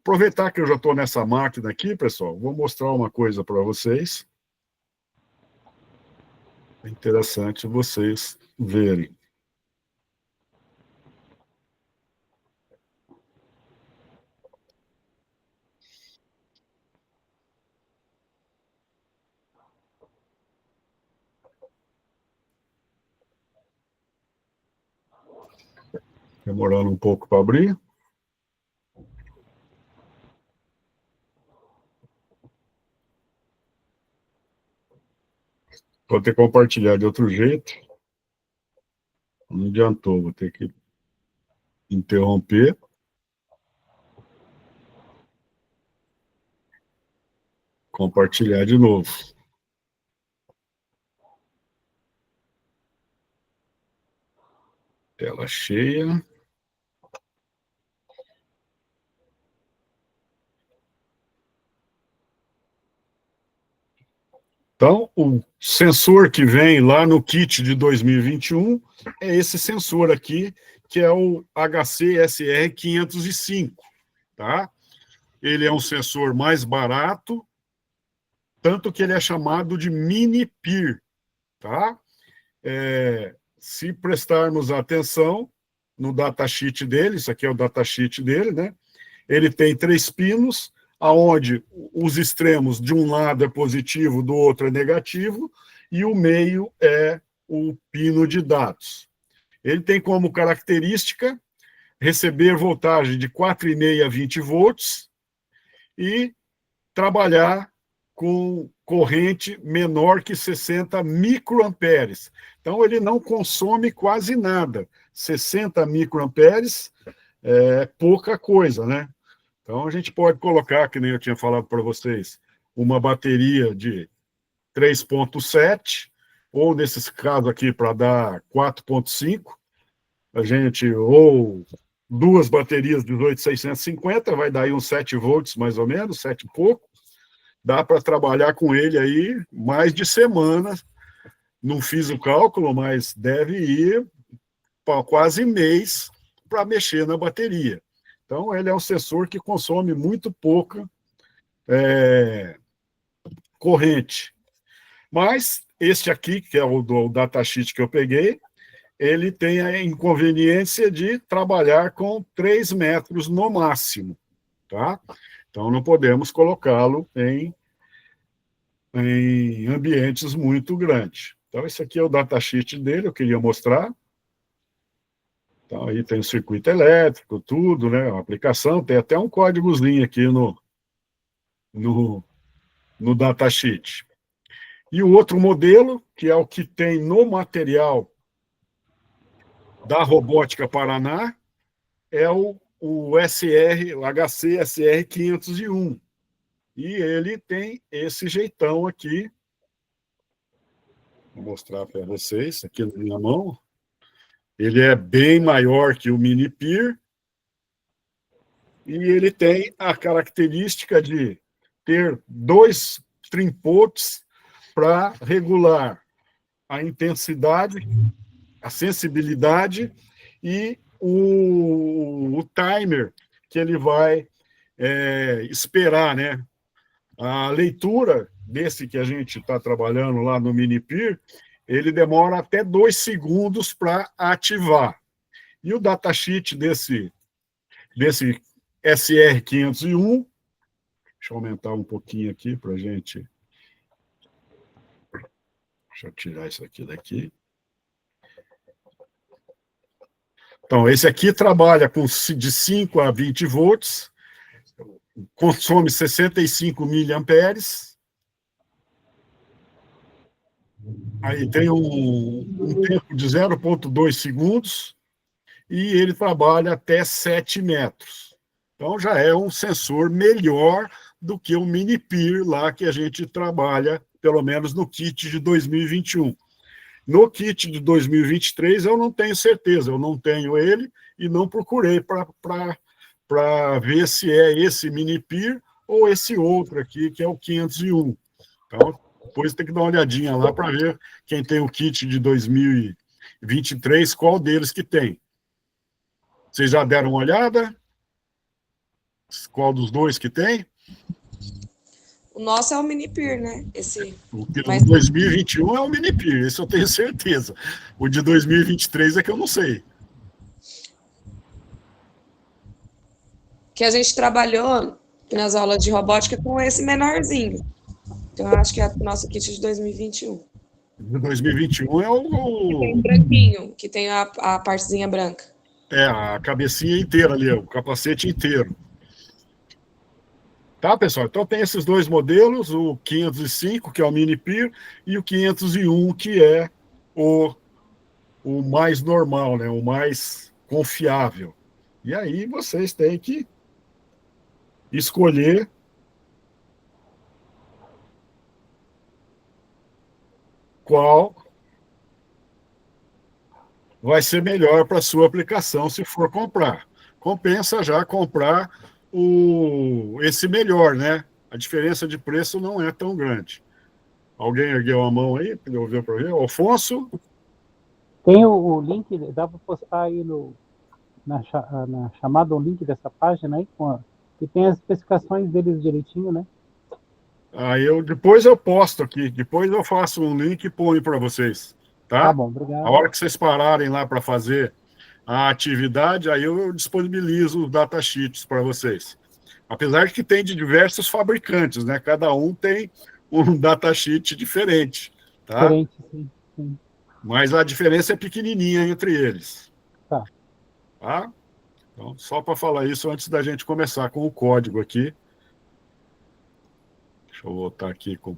Speaker 1: Aproveitar que eu já estou nessa máquina aqui, pessoal, vou mostrar uma coisa para vocês. É interessante vocês verem. Demorando um pouco para abrir. Vou ter que compartilhar de outro jeito. Não adiantou, vou ter que interromper. Compartilhar de novo. Tela cheia. Então, o sensor que vem lá no kit de 2021 é esse sensor aqui, que é o HC-SR 505, tá? Ele é um sensor mais barato, tanto que ele é chamado de mini PIR, tá? Se prestarmos atenção no datasheet dele, isso aqui é o datasheet dele, né? Ele tem 3 pinos, aonde os extremos de um lado é positivo, do outro é negativo, e o meio é o pino de dados. Ele tem como característica receber voltagem de 4,5 a 20 volts e trabalhar com corrente menor que 60 microamperes. Então, ele não consome quase nada. 60 microamperes é pouca coisa, né? Então, a gente pode colocar, que nem eu tinha falado para vocês, uma bateria de 3,7, ou nesses casos aqui, para dar 4,5, a gente, ou 2 baterias de 18,650, vai dar aí uns 7 volts, mais ou menos, 7 e pouco. Dá para trabalhar com ele aí mais de semana. Não fiz o cálculo, mas deve ir para quase mês para mexer na bateria. Então, ele é um sensor que consome muito pouca corrente. Mas, este aqui, que é o do datasheet que eu peguei, ele tem a inconveniência de trabalhar com 3 metros no máximo, tá? Então, não podemos colocá-lo em ambientes muito grandes. Então, esse aqui é o datasheet dele, eu queria mostrar. Então, aí tem o circuito elétrico, tudo, né? A aplicação, tem até um códigozinho aqui no datasheet. E o outro modelo, que é o que tem no material da Robótica Paraná, é o HC-SR 501. E ele tem esse jeitão aqui. Vou mostrar para vocês, aqui na minha mão. Ele é bem maior que o mini PIR, e ele tem a característica de ter 2 trimpotes para regular a intensidade, a sensibilidade e o timer que ele vai esperar, né? A leitura desse que a gente está trabalhando lá no mini PIR, ele demora até 2 segundos para ativar. E o datasheet desse SR501, deixa eu aumentar um pouquinho aqui para a gente... Deixa eu tirar isso aqui daqui. Então, esse aqui trabalha de 5 a 20 volts, consome 65 miliamperes. Aí tem um tempo de 0,2 segundos e ele trabalha até 7 metros. Então, já é um sensor melhor do que o Mini-Peer lá que a gente trabalha, pelo menos no kit de 2021. No kit de 2023, eu não tenho certeza, eu não tenho ele e não procurei para ver se é esse Mini-Peer ou esse outro aqui, que é o 501. Então, depois tem que dar uma olhadinha lá para ver quem tem o kit de 2023, qual deles que tem. Vocês já deram uma olhada? Qual dos dois que tem?
Speaker 3: O nosso é o Mini-Peer, né?
Speaker 1: O de 2021 é o Mini-Peer, isso eu tenho certeza. O de 2023 é que eu não sei.
Speaker 3: Que a gente trabalhou nas aulas de robótica com esse menorzinho. Então, eu acho que é o nosso kit de 2021.
Speaker 1: De 2021 é
Speaker 3: Que tem um branquinho, que tem a partezinha branca.
Speaker 1: É, a cabecinha inteira ali, o capacete inteiro. Tá, pessoal? Então tem esses dois modelos, o 505, que é o Mini-Peer, e o 501, que é o mais normal, né? O mais confiável. E aí vocês têm que escolher qual vai ser melhor para a sua aplicação se for comprar. Compensa já comprar esse melhor, né? A diferença de preço não é tão grande. Alguém ergueu a mão aí? Para ver? Alfonso?
Speaker 4: Tem o link, dá para postar aí na chamada o link dessa página aí, que tem as especificações deles direitinho, né?
Speaker 1: Depois eu posto aqui, depois eu faço um link e ponho para vocês, tá?
Speaker 4: Tá bom, obrigado.
Speaker 1: A hora que vocês pararem lá para fazer a atividade, aí eu disponibilizo os datasheets para vocês. Apesar de que tem de diversos fabricantes, né? Cada um tem um datasheet diferente, tá?
Speaker 4: Diferente, sim.
Speaker 1: Mas a diferença é pequenininha entre eles.
Speaker 4: Tá.
Speaker 1: Tá? Então, só para falar isso antes da gente começar com o código aqui. Deixa eu voltar aqui com...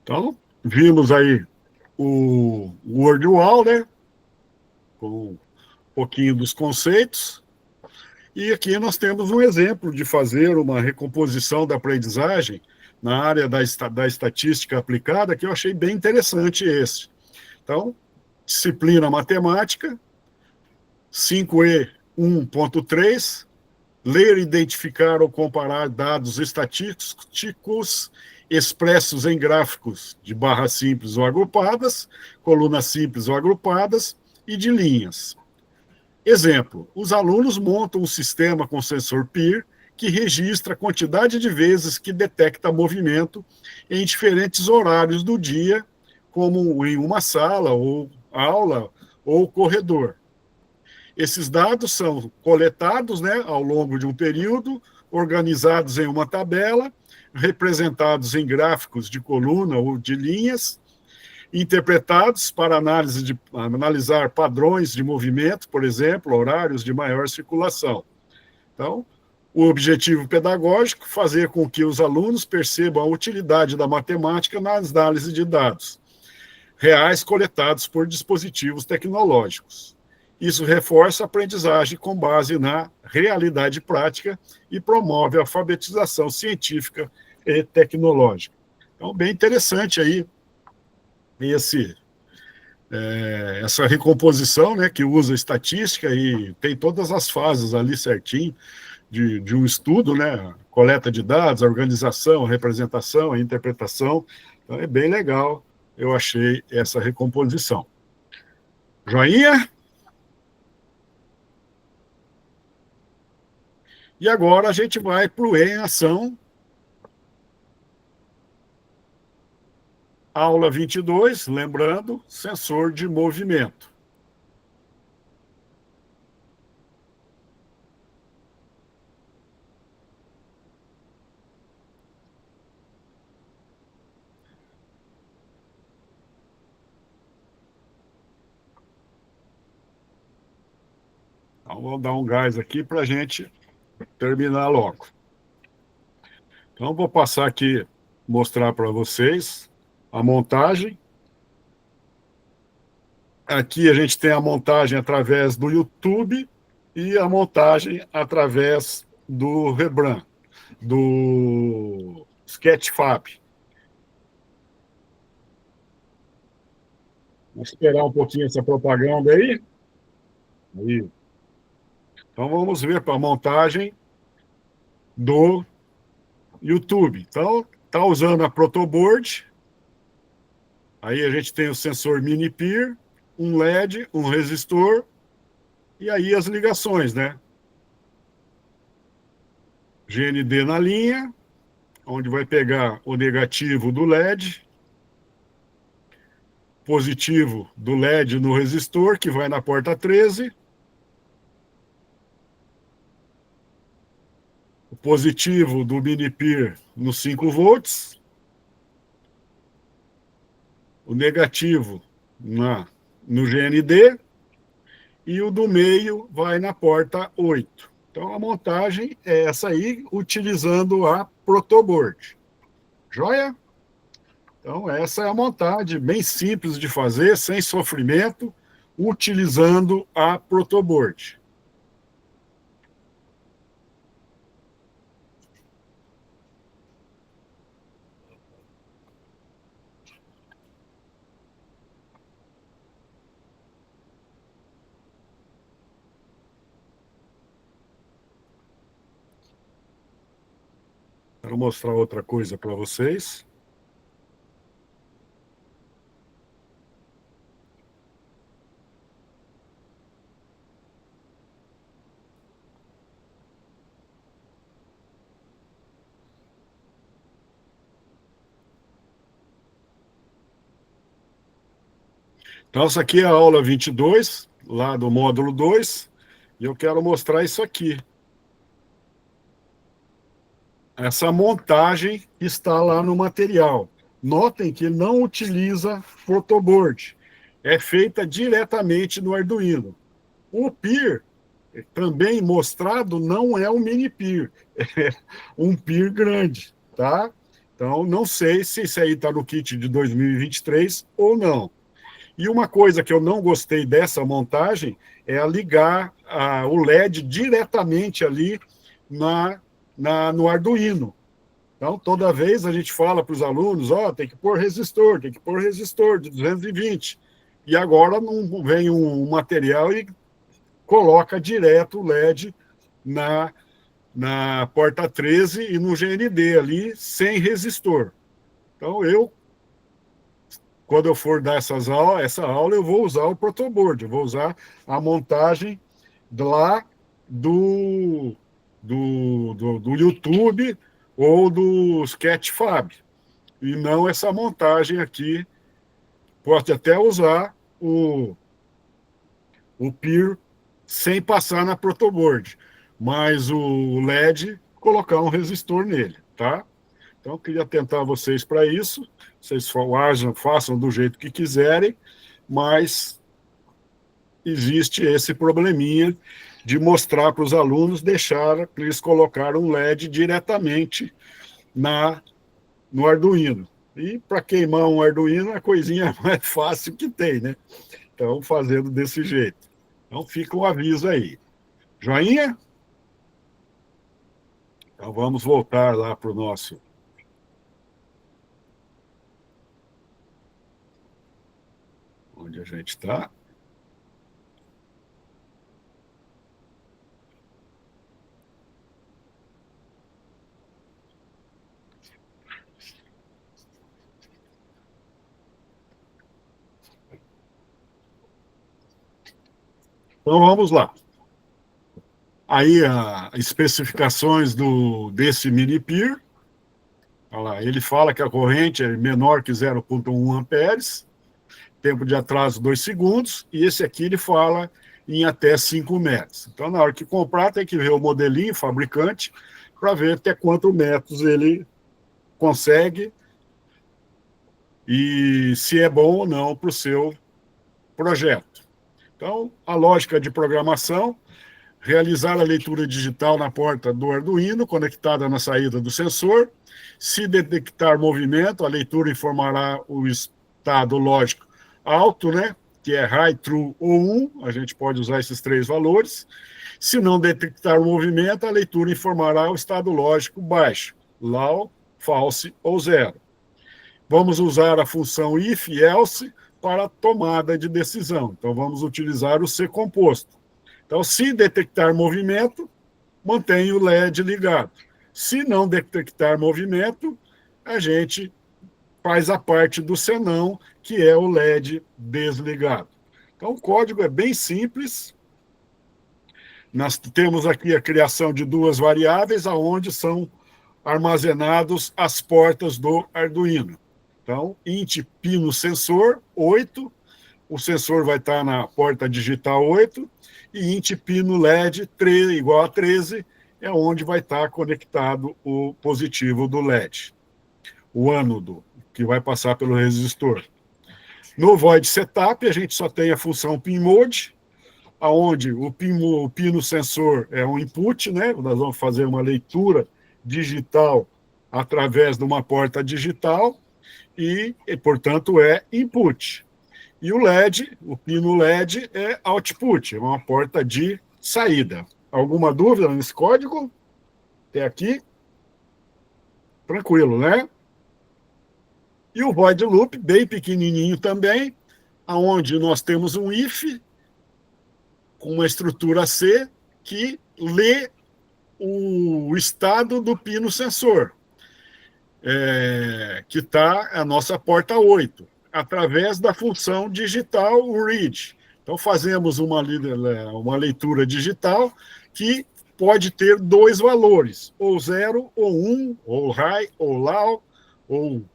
Speaker 1: Então, vimos aí o WordWall, né? Com um pouquinho dos conceitos. E aqui nós temos um exemplo de fazer uma recomposição da aprendizagem na área da estatística aplicada, que eu achei bem interessante esse. Então, disciplina matemática, 5E 1.3, ler, identificar ou comparar dados estatísticos expressos em gráficos de barras simples ou agrupadas, colunas simples ou agrupadas e de linhas. Exemplo, os alunos montam um sistema com sensor PIR que registra a quantidade de vezes que detecta movimento em diferentes horários do dia, como em uma sala, ou aula, ou corredor. Esses dados são coletados, né, ao longo de um período, organizados em uma tabela, representados em gráficos de coluna ou de linhas, interpretados para analisar padrões de movimento, por exemplo, horários de maior circulação. Então, o objetivo pedagógico é fazer com que os alunos percebam a utilidade da matemática na análise de dados reais coletados por dispositivos tecnológicos. Isso reforça a aprendizagem com base na realidade prática e promove a alfabetização científica e tecnológica. Então, bem interessante aí essa recomposição, né, que usa estatística e tem todas as fases ali certinho de um estudo, né, coleta de dados, organização, representação, interpretação. Então, é bem legal, eu achei essa recomposição. Joinha? E agora a gente vai para o em ação. Aula 22, lembrando, sensor de movimento. Então, vou dar um gás aqui para a gente terminar logo. Então, vou passar aqui, mostrar para vocês a montagem. Aqui a gente tem a montagem através do YouTube e a montagem através do Rebran, do Sketchfab. Vamos esperar um pouquinho essa propaganda aí. Aí. Então, vamos ver para a montagem do YouTube. Então, está usando a protoboard. Aí a gente tem o sensor mini PIR, um LED, um resistor, e aí as ligações, né? GND na linha, onde vai pegar o negativo do LED, positivo do LED no resistor, que vai na porta 13, o positivo do mini PIR no 5 volts, o negativo no GND, e o do meio vai na porta 8. Então, a montagem é essa aí, utilizando a protoboard. Joia? Então, essa é a montagem, bem simples de fazer, sem sofrimento, utilizando a protoboard. Quero mostrar outra coisa para vocês. Então, essa aqui é a aula 22, lá do módulo 2, e eu quero mostrar isso aqui. Essa montagem que está lá no material. Notem que não utiliza protoboard. É feita diretamente no Arduino. O PIR, também mostrado, não é um mini PIR. É um PIR grande, tá? Então, não sei se isso aí está no kit de 2023 ou não. E uma coisa que eu não gostei dessa montagem é a ligar o LED diretamente ali no Arduino. Então, toda vez a gente fala para os alunos, tem que pôr resistor de 220. E agora não vem um material e coloca direto o LED na porta 13 e no GND ali, sem resistor. Então, quando eu for dar essa aula, eu vou usar o protoboard, eu vou usar a montagem lá do YouTube ou do Sketchfab, e não essa montagem aqui. Pode até usar o PIR sem passar na protoboard, mas o LED, colocar um resistor nele, tá? Então, eu queria tentar vocês para isso. Vocês façam do jeito que quiserem, mas existe esse probleminha de mostrar para os alunos, deixar eles colocar um LED diretamente no Arduino. E para queimar um Arduino, é a coisinha mais fácil que tem, né? Então, fazendo desse jeito. Então, fica um aviso aí. Joinha? Então, vamos voltar lá para o nosso... Onde a gente está. Então, vamos lá. Aí as especificações desse mini peer. Olha lá, ele fala que a corrente é menor que 0,1 amperes, tempo de atraso 2 segundos, e esse aqui ele fala em até 5 metros. Então, na hora que comprar, tem que ver o modelinho, o fabricante, para ver até quantos metros ele consegue e se é bom ou não para o seu projeto. Então, a lógica de programação: realizar a leitura digital na porta do Arduino, conectada na saída do sensor. Se detectar movimento, a leitura informará o estado lógico alto, né, que é high, true ou 1, a gente pode usar esses 3 valores. Se não detectar movimento, a leitura informará o estado lógico baixo, low, false ou 0. Vamos usar a função if e else para a tomada de decisão. Então, vamos utilizar o C composto. Então, se detectar movimento, mantém o LED ligado. Se não detectar movimento, a gente faz a parte do senão, que é o LED desligado. Então, o código é bem simples. Nós temos aqui a criação de 2 variáveis, aonde são armazenados as portas do Arduino. Então, int pino sensor 8, o sensor vai estar na porta digital 8, e int pino LED 3, igual a 13, é onde vai estar conectado o positivo do LED, o ânodo, que vai passar pelo resistor. No void setup, a gente só tem a função pinMode, onde o pino sensor é um input, né? Nós vamos fazer uma leitura digital através de uma porta digital e portanto, é input. E o LED, o pino LED, é output, é uma porta de saída. Alguma dúvida nesse código? Até aqui? Tranquilo, né? E o void loop, bem pequenininho também, aonde nós temos um if com uma estrutura C que lê o estado do pino sensor, que está a nossa porta 8, através da função digital read. Então, fazemos uma leitura digital que pode ter 2 valores, ou 0 ou 1, ou high, ou low, ou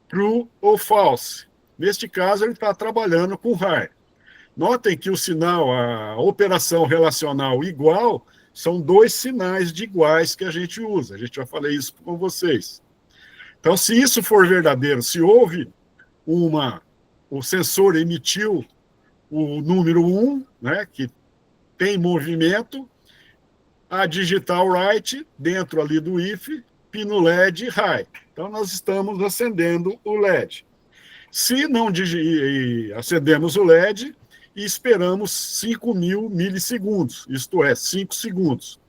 Speaker 1: true ou false. Neste caso, ele está trabalhando com high. Notem que o sinal, a operação relacional igual, são 2 sinais de iguais que a gente usa. A gente já falei isso com vocês. Então, se isso for verdadeiro, se houve o sensor emitiu o número 1, né, que tem movimento, a digital write, dentro ali do if, pino LED high. Então, nós estamos acendendo o LED. Se não acendemos o LED e esperamos 5.000 milissegundos, isto é, 5 segundos.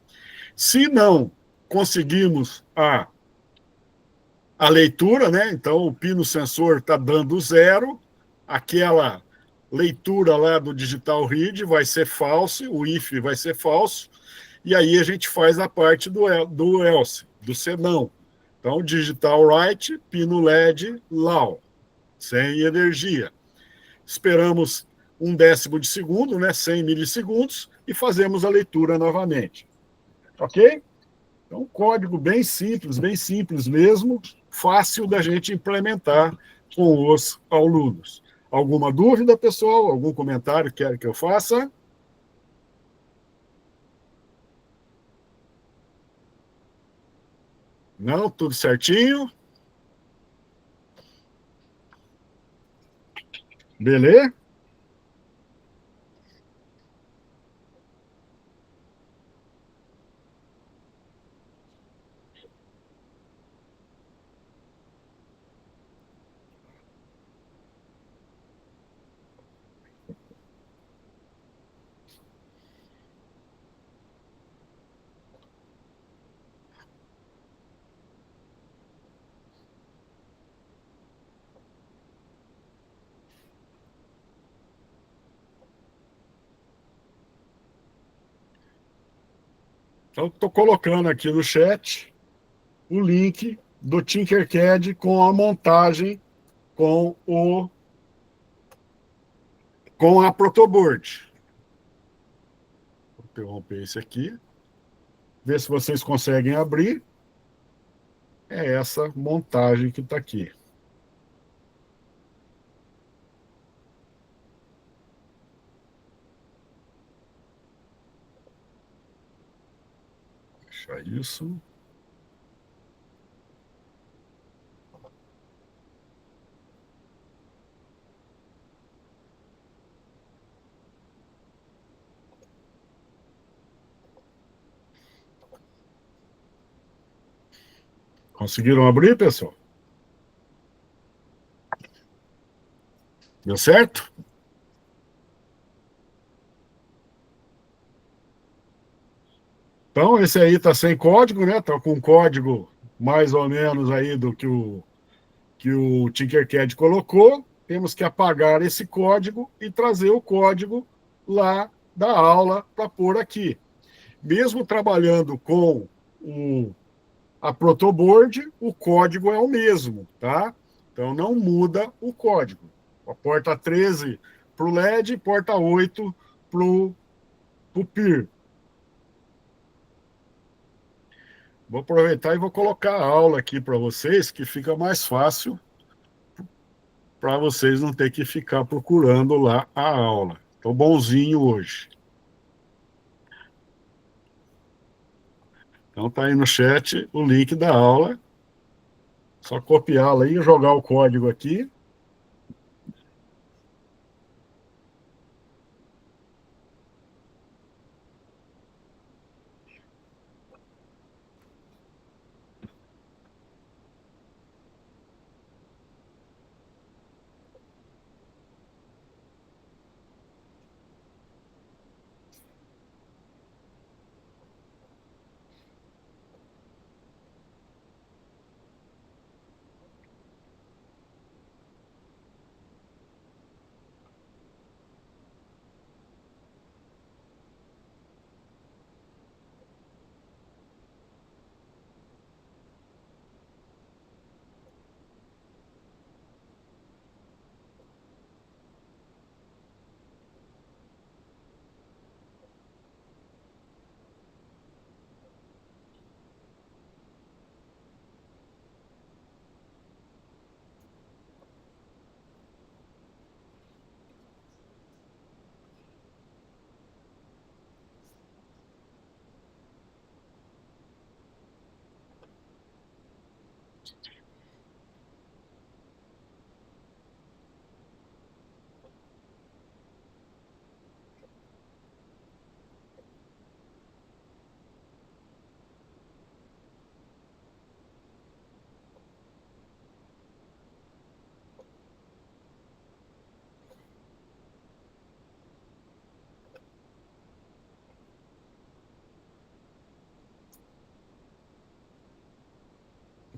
Speaker 1: Se não conseguimos a leitura, né? Então o pino sensor está dando 0, aquela leitura lá do digital read vai ser false, o if vai ser falso, e aí a gente faz a parte do else, do senão. Então, digital write, pino LED, low, sem energia. Esperamos 1/10 de segundo, né, 100 milissegundos, e fazemos a leitura novamente. Ok? Então, um código bem simples mesmo, fácil da gente implementar com os alunos. Alguma dúvida, pessoal? Algum comentário que quer que eu faça? Não? Tudo certinho? Beleza? Então, estou colocando aqui no chat o link do Tinkercad com a montagem com a protoboard. Vou interromper esse aqui. ver se vocês conseguem abrir. É essa montagem que está aqui. Deixa isso. Conseguiram abrir, pessoal? Deu certo? Então, esse aí está sem código, né? Está com código mais ou menos aí do que o Tinkercad colocou. Temos que apagar esse código e trazer o código lá da aula para pôr aqui. Mesmo trabalhando com a protoboard, o código é o mesmo, tá? Então, não muda o código. A porta 13 para o LED, porta 8 para o PIR. Vou aproveitar e vou colocar a aula aqui para vocês, que fica mais fácil para vocês não ter que ficar procurando lá a aula. Estou bonzinho hoje. Então está aí no chat o link da aula. Só copiá-la aí e jogar o código aqui.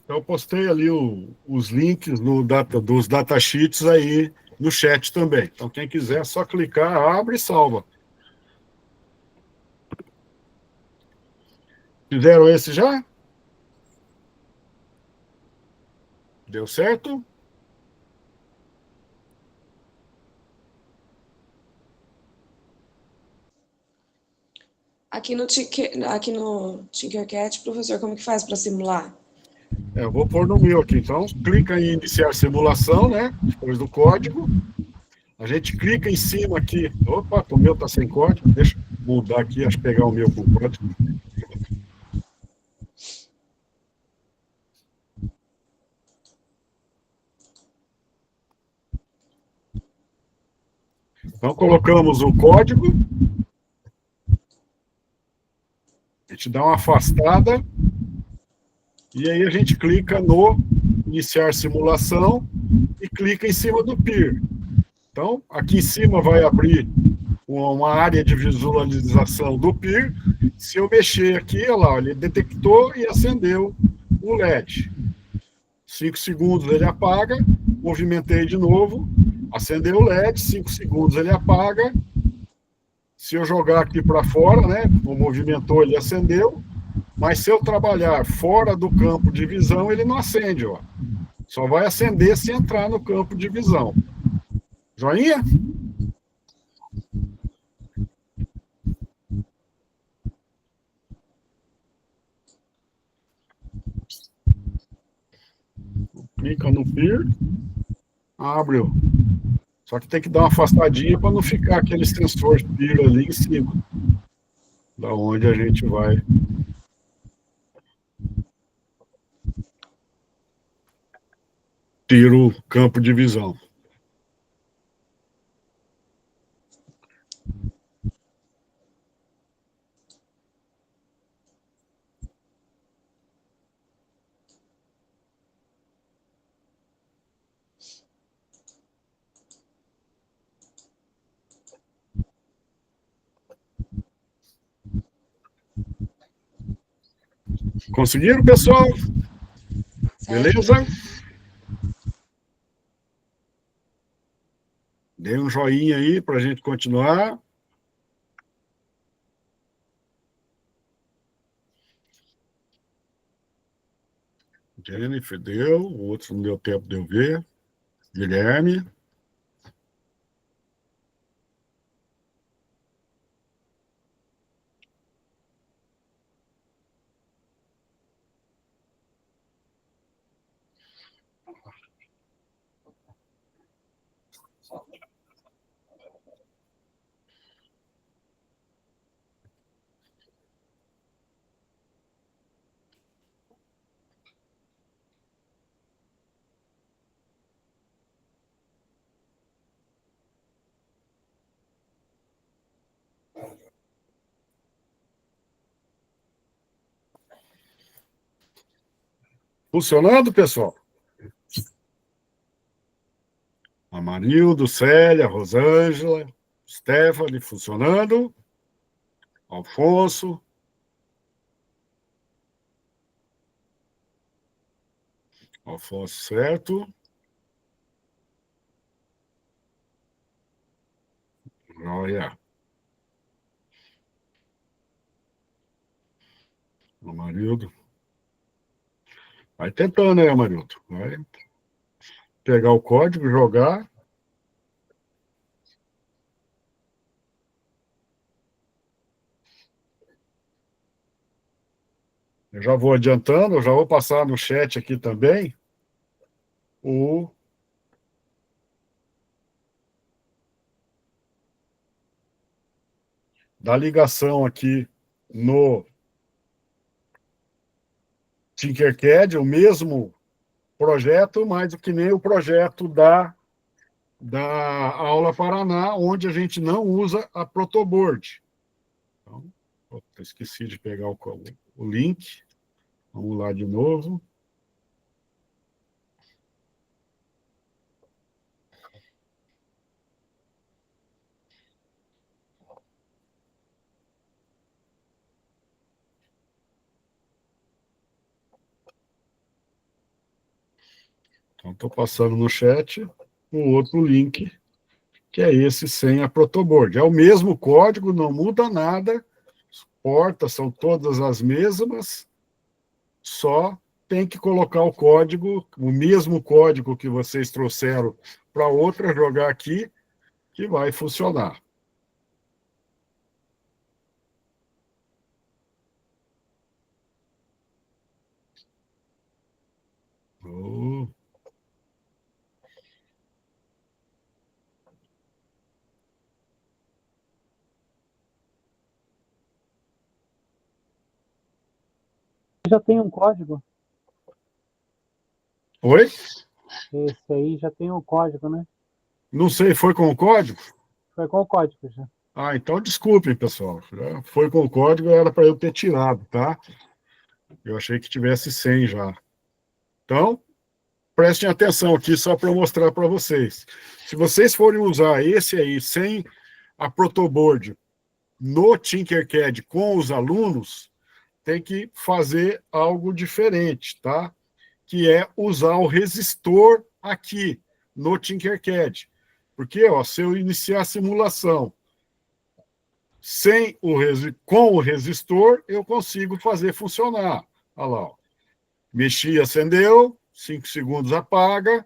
Speaker 1: Então, eu postei ali os links dos datasheets aí no chat também. Então, quem quiser, é só clicar, abre e salva. Fizeram esse já? Deu certo?
Speaker 3: Aqui no Tinkercad, professor, como que faz para simular?
Speaker 1: Eu vou pôr no meu aqui. Então, clica em iniciar simulação, né? Depois do código. A gente clica em cima aqui. Opa, o meu está sem código. Deixa eu mudar aqui, acho que pegar o meu com código. Então, colocamos o código. A gente dá uma afastada. E aí a gente clica no iniciar simulação e clica em cima do PIR. Então, aqui em cima vai abrir uma área de visualização do PIR. Se eu mexer aqui, olha lá, ele detectou e acendeu o LED. 5 segundos ele apaga, movimentei de novo, acendeu o LED, 5 segundos ele apaga. Se eu jogar aqui para fora, né, o movimentou, ele acendeu. Mas se eu trabalhar fora do campo de visão, ele não acende, ó. Só vai acender se entrar no campo de visão. Joinha? clica no PIR, abre. Só que tem que dar uma afastadinha para não ficar aquele sensor PIR ali em cima, da onde a gente vai ter o campo de visão. Conseguiram, pessoal? Beleza? Dê um joinha aí para a gente continuar. Jennifer deu, o outro não deu tempo de eu ver. Guilherme. Funcionando, pessoal? Amarildo, Célia, Rosângela, Stephanie, funcionando. Alfonso. Alfonso, certo. Olha. Amarildo. Vai tentando aí, Amarildo. Vai pegar o código, jogar. Eu já vou adiantando, eu já vou passar no chat aqui também o da ligação aqui no Tinkercad, o mesmo projeto, mas que nem o projeto da Aula Paraná, onde a gente não usa a protoboard. Então, esqueci de pegar o link. Vamos lá de novo. Então, estou passando no chat o outro link, que é esse sem a protoboard. É o mesmo código, não muda nada, as portas são todas as mesmas, só tem que colocar o código, o mesmo código que vocês trouxeram para outra, jogar aqui, que vai funcionar. Oh.
Speaker 4: Já tem um código?
Speaker 1: Oi?
Speaker 4: Esse aí já tem um código, né?
Speaker 1: Não sei, foi com o código?
Speaker 4: Foi com o código já.
Speaker 1: Ah, então desculpem, pessoal. Já foi com o código, era para eu ter tirado, tá? Eu achei que tivesse 100 já. Então, prestem atenção aqui só para mostrar para vocês. Se vocês forem usar esse aí sem a protoboard no Tinkercad com os alunos, tem que fazer algo diferente, tá? Que é usar o resistor aqui no Tinkercad. Porque, ó, se eu iniciar a simulação com o resistor, eu consigo fazer funcionar. Olha lá, ó. Mexi, acendeu, 5 segundos apaga.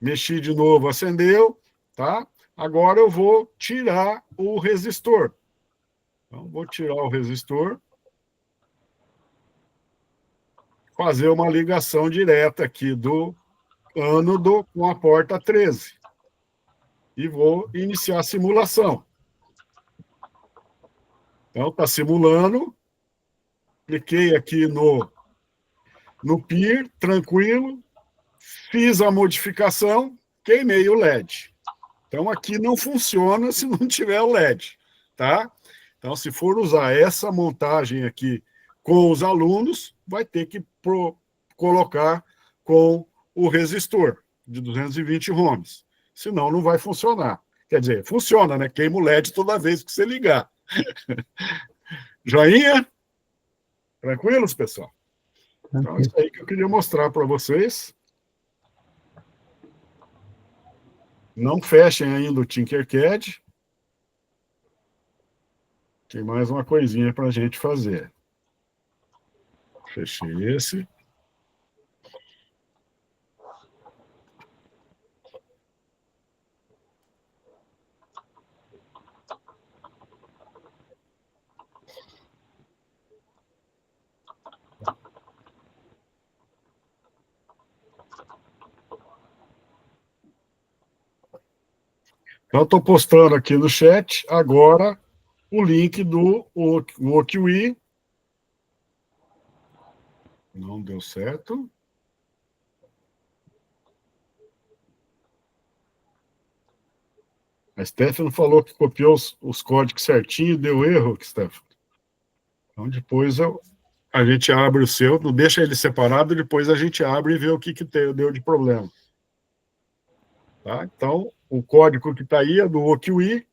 Speaker 1: Mexi de novo, acendeu, tá? Agora eu vou tirar o resistor. Então, vou tirar o resistor. fazer uma ligação direta aqui do ânodo com a porta 13. E vou iniciar a simulação. Então, está simulando. Cliquei aqui no PIR, tranquilo. Fiz a modificação, queimei o LED. Então, aqui não funciona se não tiver o LED, tá? Então, se for usar essa montagem aqui com os alunos, vai ter que colocar com o resistor de 220 ohms. Senão, não vai funcionar. Quer dizer, funciona, né? Queima o LED toda vez que você ligar. Joinha? Tranquilos, pessoal? Então, é isso aí que eu queria mostrar para vocês. Não fechem ainda o Tinkercad. Tem mais uma coisinha para a gente fazer. Fechei esse. Então, estou postando aqui no chat agora o link do OkiWi. Não deu certo. A Stephanie falou que copiou os códigos certinho, deu erro, Stephanie. Então, depois a gente abre o seu, não deixa ele separado, depois a gente abre e vê o que deu de problema. Tá? Então, o código que está aí é do OkiWi.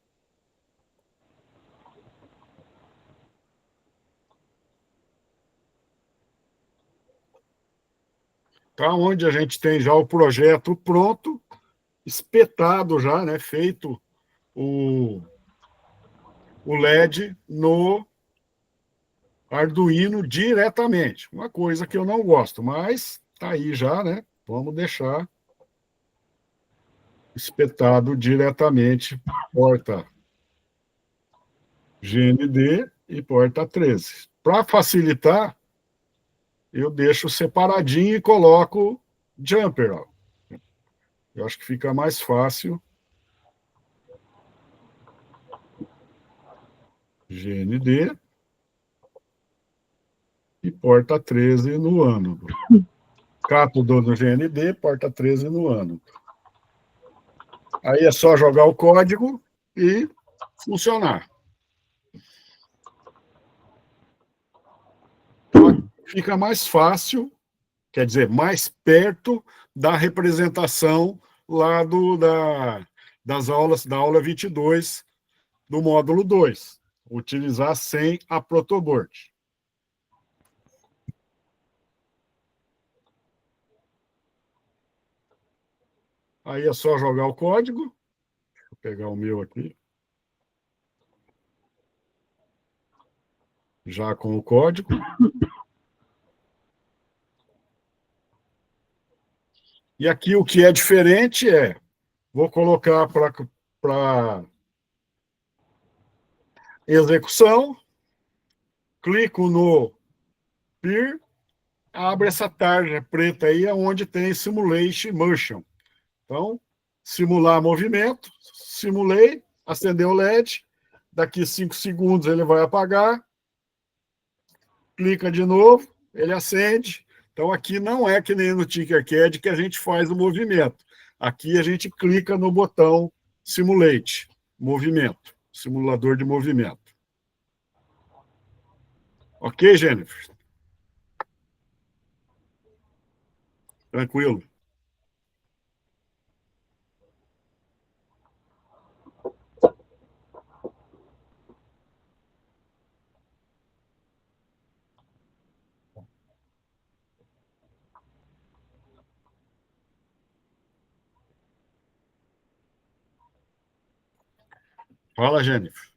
Speaker 1: Tá? Onde a gente tem já o projeto pronto, espetado já, né? Feito o LED no Arduino diretamente. Uma coisa que eu não gosto, mas tá aí já, né? Vamos deixar espetado diretamente porta GND e porta 13. Para facilitar, eu deixo separadinho e coloco jumper. Ó. Eu acho que fica mais fácil. GND e porta 13 no ânodo. Cátodo no GND, porta 13 no ânodo. Aí é só jogar o código e funcionar. Então, fica mais fácil, quer dizer, mais perto da representação lá das aulas, da aula 22 do módulo 2. Utilizar sem a protoboard. Aí é só jogar o código. Vou pegar o meu aqui. Já com o código. E aqui o que é diferente é, vou colocar para execução, clico no PIR, abre essa tarja preta aí, onde tem Simulation Motion. Então, simular movimento, simulei, acendeu o LED, daqui 5 segundos ele vai apagar, clica de novo, ele acende. Então, aqui não é que nem no Tinkercad que a gente faz o movimento. Aqui a gente clica no botão Simulate, movimento, simulador de movimento. Ok, Jennifer? Tranquilo? Fala, Jennifer.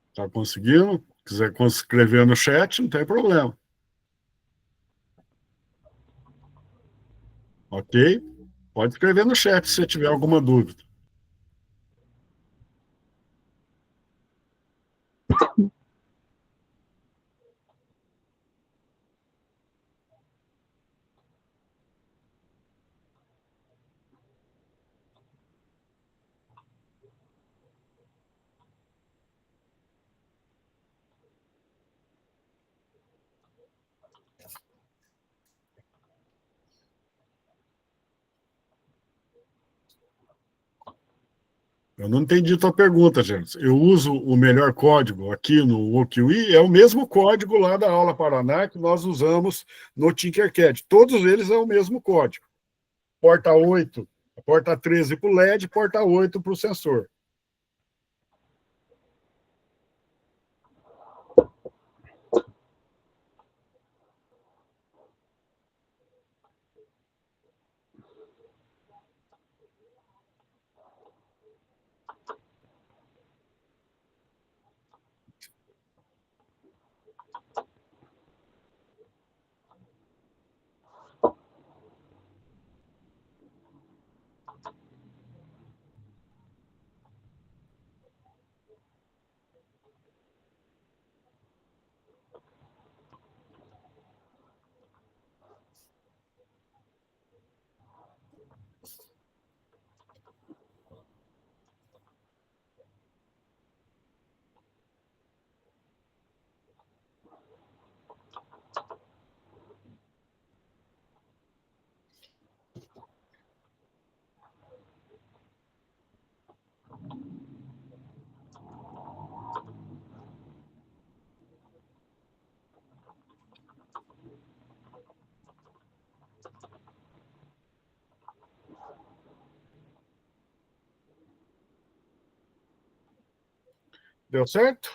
Speaker 1: Está conseguindo? Quiser escrever no chat, não tem problema. Ok? Pode escrever no chat se você tiver alguma dúvida. Eu não entendi a tua pergunta, gente. Eu uso o melhor código aqui no OQI, é o mesmo código lá da aula Paraná que nós usamos no Tinkercad. Todos eles é o mesmo código. Porta 8, porta 13 para o LED, porta 8 para o sensor. Deu certo?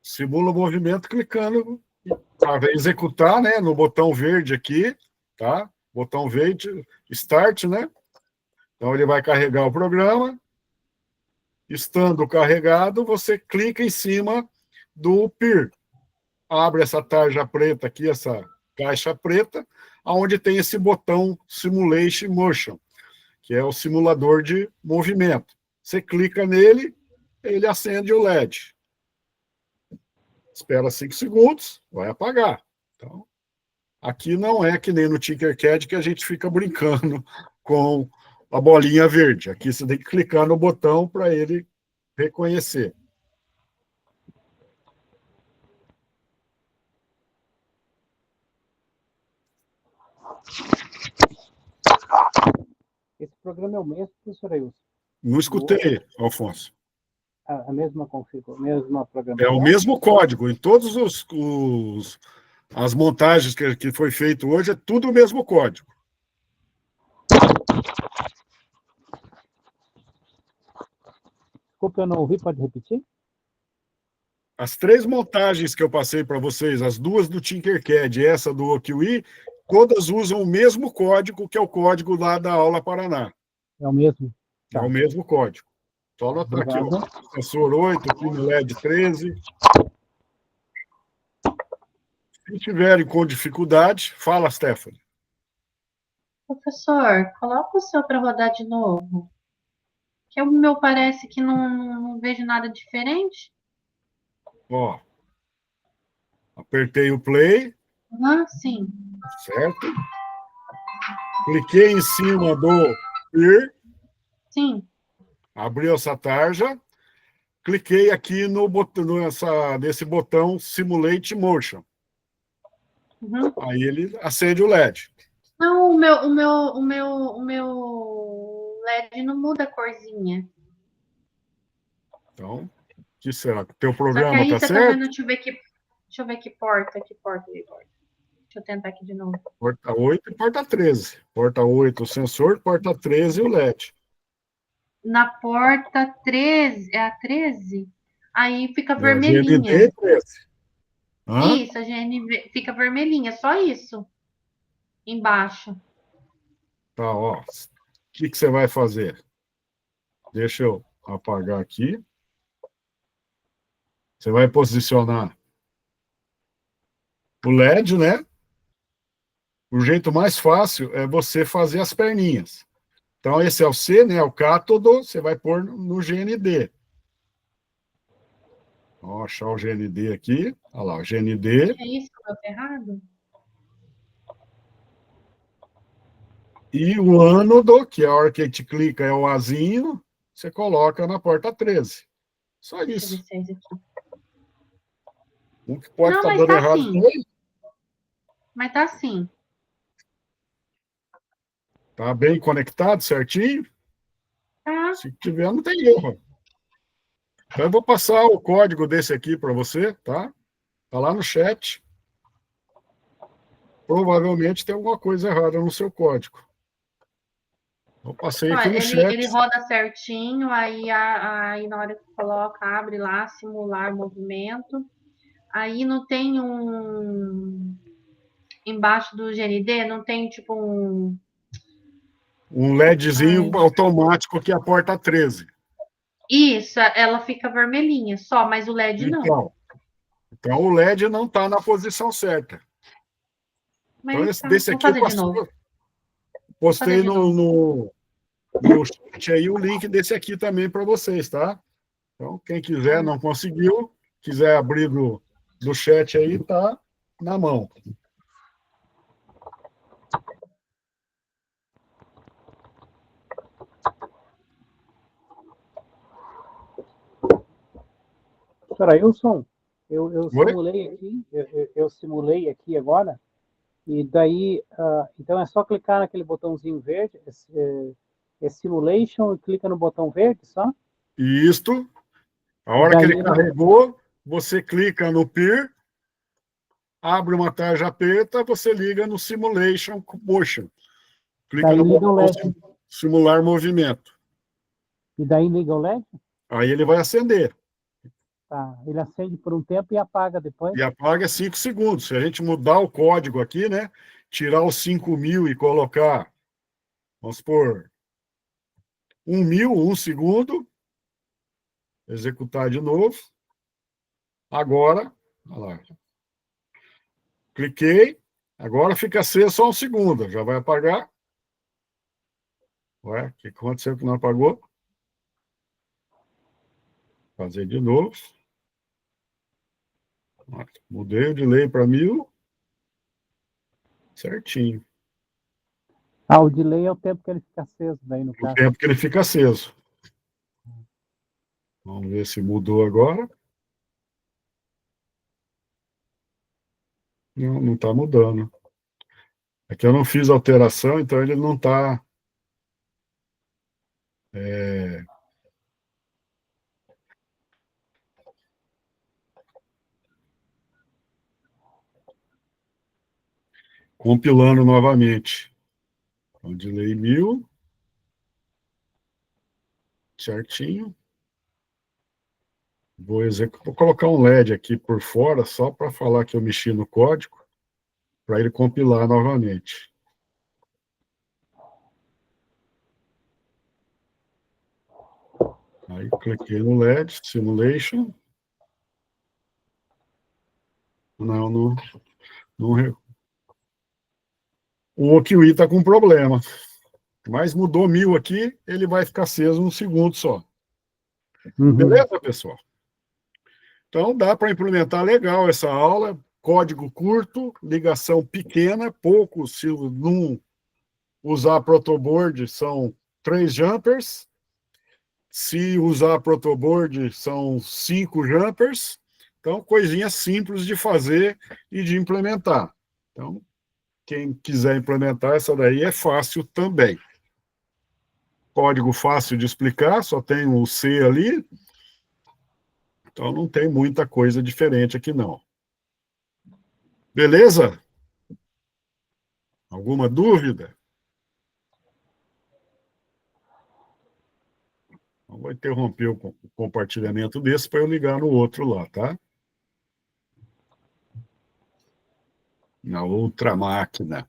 Speaker 1: Simula o movimento clicando para executar, né, no botão verde aqui, tá? Botão verde, Start, né? Então ele vai carregar o programa. Estando carregado, você clica em cima do PIR. Abre essa tarja preta aqui, essa caixa preta, onde tem esse botão Simulation Motion, que é o simulador de movimento. Você clica nele, ele acende o LED. Espera 5 segundos, vai apagar. Então, aqui não é que nem no Tinkercad que a gente fica brincando com a bolinha verde. Aqui você tem que clicar no botão para ele reconhecer.
Speaker 4: Esse programa é o mesmo, professor Ailson?
Speaker 1: Não escutei, Alfonso.
Speaker 4: A mesma configuração, a mesma
Speaker 1: É
Speaker 4: programação?
Speaker 1: o mesmo código. Em todos as montagens que foi feito hoje, é tudo o mesmo código.
Speaker 4: Desculpa, eu não ouvi, pode repetir?
Speaker 1: As 3 montagens que eu passei para vocês, as 2 do Tinkercad e essa do OQI, todas usam o mesmo código, que é o código lá da aula Paraná.
Speaker 4: É o mesmo?
Speaker 1: É o mesmo código. Só anotar aqui, ó. Sensor 8, aqui no LED 13. Se tiverem com dificuldade, fala, Stephanie.
Speaker 8: Professor, coloca o seu para rodar de novo. Que o meu parece que não vejo nada diferente.
Speaker 1: Ó. Apertei o play.
Speaker 8: Ah, sim.
Speaker 1: Certo? Cliquei em cima do PIR.
Speaker 8: Sim.
Speaker 1: Abriu essa tarja. Cliquei aqui no botão, nesse botão Simulate Motion.
Speaker 8: Uhum.
Speaker 1: Aí ele acende o LED.
Speaker 8: Não, o meu LED não muda a corzinha.
Speaker 1: Então, o que será? Teu
Speaker 8: Só que
Speaker 1: programa
Speaker 8: aí
Speaker 1: tá
Speaker 8: você tá
Speaker 1: certo?
Speaker 8: vendo, deixa eu ver que porta. Deixa eu tentar aqui de novo.
Speaker 1: Porta 8 e porta 13. Porta 8 o sensor, porta 13 o LED.
Speaker 8: Na porta 13, é a 13? Aí fica
Speaker 1: É, GND
Speaker 8: vermelhinha.
Speaker 1: 13. Hã?
Speaker 8: Isso, a GNV fica vermelhinha, só isso. Embaixo.
Speaker 1: Tá, ó. O que você vai fazer? Deixa eu apagar aqui. Você vai posicionar o LED, né? O jeito mais fácil é você fazer as perninhas. Então, esse é o C, né? O cátodo, você vai pôr no GND. Vamos achar o GND aqui. Olha lá, o GND.
Speaker 8: É isso que eu tô errado?
Speaker 1: E o ânodo, que é a hora que a gente clica, é o Azinho, você coloca na porta 13. Só
Speaker 8: Deixa eu
Speaker 1: isso.
Speaker 8: ver se é esse aqui.
Speaker 1: Um que pode
Speaker 8: Não,
Speaker 1: estar
Speaker 8: mas
Speaker 1: dando
Speaker 8: tá
Speaker 1: errado
Speaker 8: sim.
Speaker 1: foi.
Speaker 8: Mas tá sim.
Speaker 1: Tá bem conectado, certinho?
Speaker 8: Tá.
Speaker 1: Se tiver, não tem erro. Então, eu vou passar o código desse aqui para você, tá? Tá lá no chat. Provavelmente tem alguma coisa errada no seu código. Eu passei
Speaker 8: Ó,
Speaker 1: aqui no
Speaker 8: ele
Speaker 1: chat.
Speaker 8: roda certinho, aí na hora que coloca, abre lá, simular movimento. Aí não tem embaixo do GND, não tem tipo um.
Speaker 1: Um LEDzinho
Speaker 8: Ai,
Speaker 1: automático que aporta 13.
Speaker 8: isso, ela fica vermelhinha só, mas o LED não.
Speaker 1: Então o LED não está na posição certa. Então,
Speaker 8: Mas tá,
Speaker 1: desse
Speaker 8: vou
Speaker 1: aqui eu
Speaker 8: fazer de novo. Vou fazer
Speaker 1: postei
Speaker 8: de novo.
Speaker 1: no chat aí o link desse aqui também para vocês, tá? Então, quem quiser, não conseguiu, quiser abrir do chat aí, tá na mão.
Speaker 4: Professor Ailson, eu
Speaker 1: Oi?
Speaker 4: simulei aqui, eu simulei aqui agora, e daí, então é só clicar naquele botãozinho verde, é Simulation, e clica no botão verde só,
Speaker 1: E isto, a
Speaker 4: e
Speaker 1: hora que
Speaker 4: daí
Speaker 1: ele carregou, você clica no Peer, abre uma tarja preta, você liga no Simulation Motion. Clica
Speaker 4: daí
Speaker 1: no
Speaker 4: liga o
Speaker 1: botão
Speaker 4: LED,
Speaker 1: simular movimento.
Speaker 4: e daí liga o LED,
Speaker 1: Aí ele vai acender.
Speaker 4: tá? Ele acende por um tempo e apaga depois.
Speaker 1: E apaga 5 segundos. Se a gente mudar o código aqui, né? Tirar os 5.000 e colocar, vamos supor, 1.000, 1 segundo, executar de novo. Agora, olha lá. Cliquei, agora fica aceso só 1 segundo. Já vai apagar. Ué, o que aconteceu que não apagou? Fazer de novo. Mudei o delay para 1.000. Certinho.
Speaker 4: Ah, o delay é o tempo que ele fica aceso daí no
Speaker 1: O
Speaker 4: caso.
Speaker 1: tempo que ele fica aceso. Vamos ver se mudou agora. Não, não está mudando. É que eu não fiz alteração, então ele não está compilando novamente. Então, delay 1.000. Certinho. Vou colocar um LED aqui por fora, só para falar que eu mexi no código, para ele compilar novamente. Aí cliquei no LED, Simulation. Não. O OQI está com problema. Mas mudou 1.000 aqui, ele vai ficar aceso 1 segundo só.
Speaker 4: Uhum.
Speaker 1: Beleza, pessoal? Então, dá para implementar legal essa aula. Código curto, ligação pequena, pouco, se não usar protoboard, são 3 jumpers. Se usar protoboard, são 5 jumpers. Então, coisinhas simples de fazer e de implementar. Então, quem quiser implementar, essa daí é fácil também. Código fácil de explicar, só tem o C ali. Então, não tem muita coisa diferente aqui, não. Beleza? Alguma dúvida? Então, vou interromper o compartilhamento desse para eu ligar no outro lá, tá? Na outra máquina.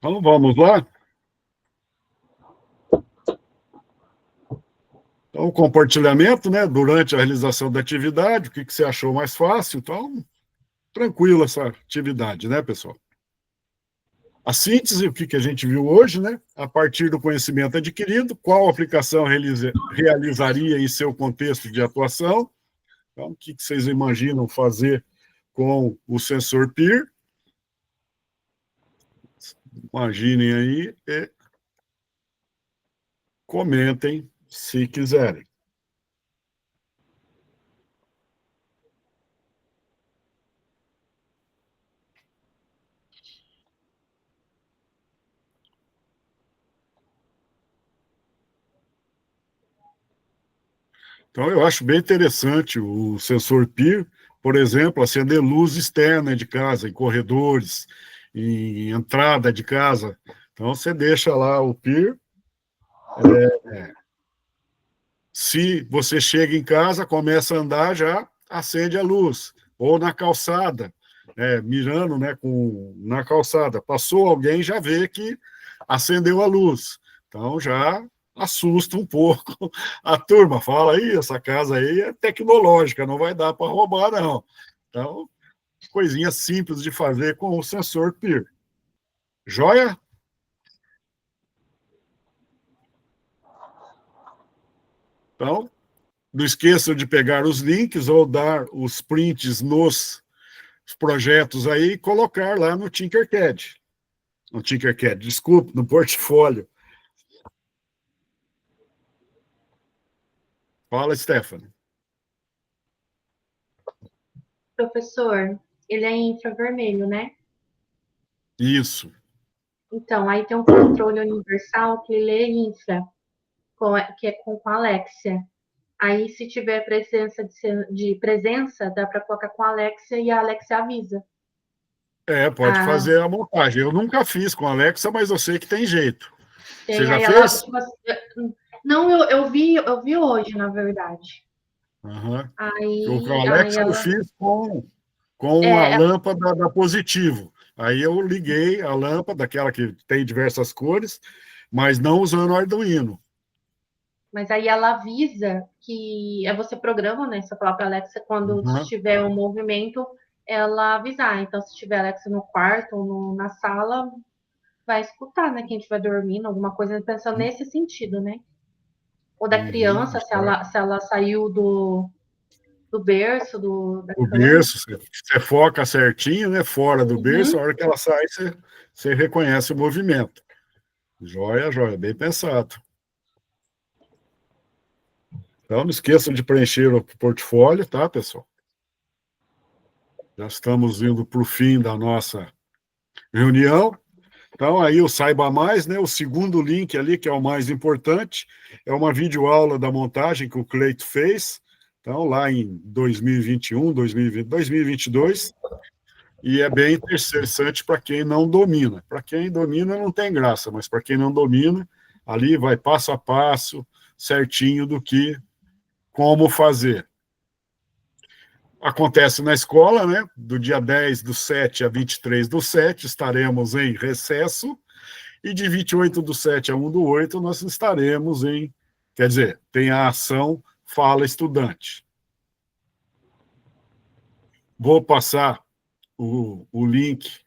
Speaker 1: Então, vamos lá? o compartilhamento, né, durante a realização da atividade, o que você achou mais fácil, então, tranquilo essa atividade, né, pessoal? A síntese, o que a gente viu hoje, né, a partir do conhecimento adquirido, qual aplicação realizaria em seu contexto de atuação, então, o que vocês imaginam fazer com o sensor PIR? Imaginem aí e comentem se quiserem. Então, eu acho bem interessante o sensor PIR, por exemplo, acender luz externa de casa, em corredores, em entrada de casa. Então, você deixa lá o PIR. Se você chega em casa, começa a andar, já acende a luz. Ou na calçada, mirando, né, na calçada. Passou alguém, já vê que acendeu a luz. Então, já assusta um pouco a turma. Fala, aí, essa casa aí é tecnológica, não vai dar para roubar, não. Então, coisinha simples de fazer com o sensor PIR. Joia? Então, não esqueçam de pegar os links ou dar os prints nos projetos aí e colocar lá no Tinkercad. No Tinkercad, desculpe, no portfólio. Fala, Stephanie.
Speaker 8: Professor, ele é infravermelho, né?
Speaker 1: Isso.
Speaker 8: Então, aí tem um controle universal que ele lê infra, que é com a Alexia. Aí, se tiver presença, dá para colocar com a Alexia e a Alexia avisa.
Speaker 1: Pode fazer a montagem. Eu nunca fiz com a Alexa, mas eu sei que tem jeito. Você já fez?
Speaker 8: Não, eu vi hoje, na verdade.
Speaker 1: Uhum.
Speaker 8: Aí,
Speaker 1: O Alexa eu fiz com a lâmpada da Positivo. Aí eu liguei a lâmpada, aquela que tem diversas cores, mas não usando o Arduino.
Speaker 8: Mas aí ela avisa que você programa, né? Você fala para a Alexa quando tiver um movimento, ela avisar. Então, se tiver Alexa no quarto ou na sala, vai escutar, né? Quem estiver dormindo, alguma coisa, pensando nesse sentido, né? Ou da criança, se ela saiu do berço, da
Speaker 1: o
Speaker 8: cama.
Speaker 1: berço, você foca certinho, né? Fora do berço, a hora que ela sai, você reconhece o movimento. Joia, joia, bem pensado. Então, não esqueçam de preencher o portfólio, tá, pessoal? Já estamos indo para o fim da nossa reunião. Então, aí o Saiba Mais, né? O segundo link ali, que é o mais importante, é uma videoaula da montagem que o Cleito fez, então, lá em 2021, 2020, 2022, e é bem interessante para quem não domina. Para quem domina não tem graça, mas para quem não domina, ali vai passo a passo, certinho como fazer. Acontece na escola, né? Do dia 10/7 a 23/7, estaremos em recesso, e de 28/7 a 1/8, nós estaremos quer dizer, tem a ação Fala Estudante. Vou passar o link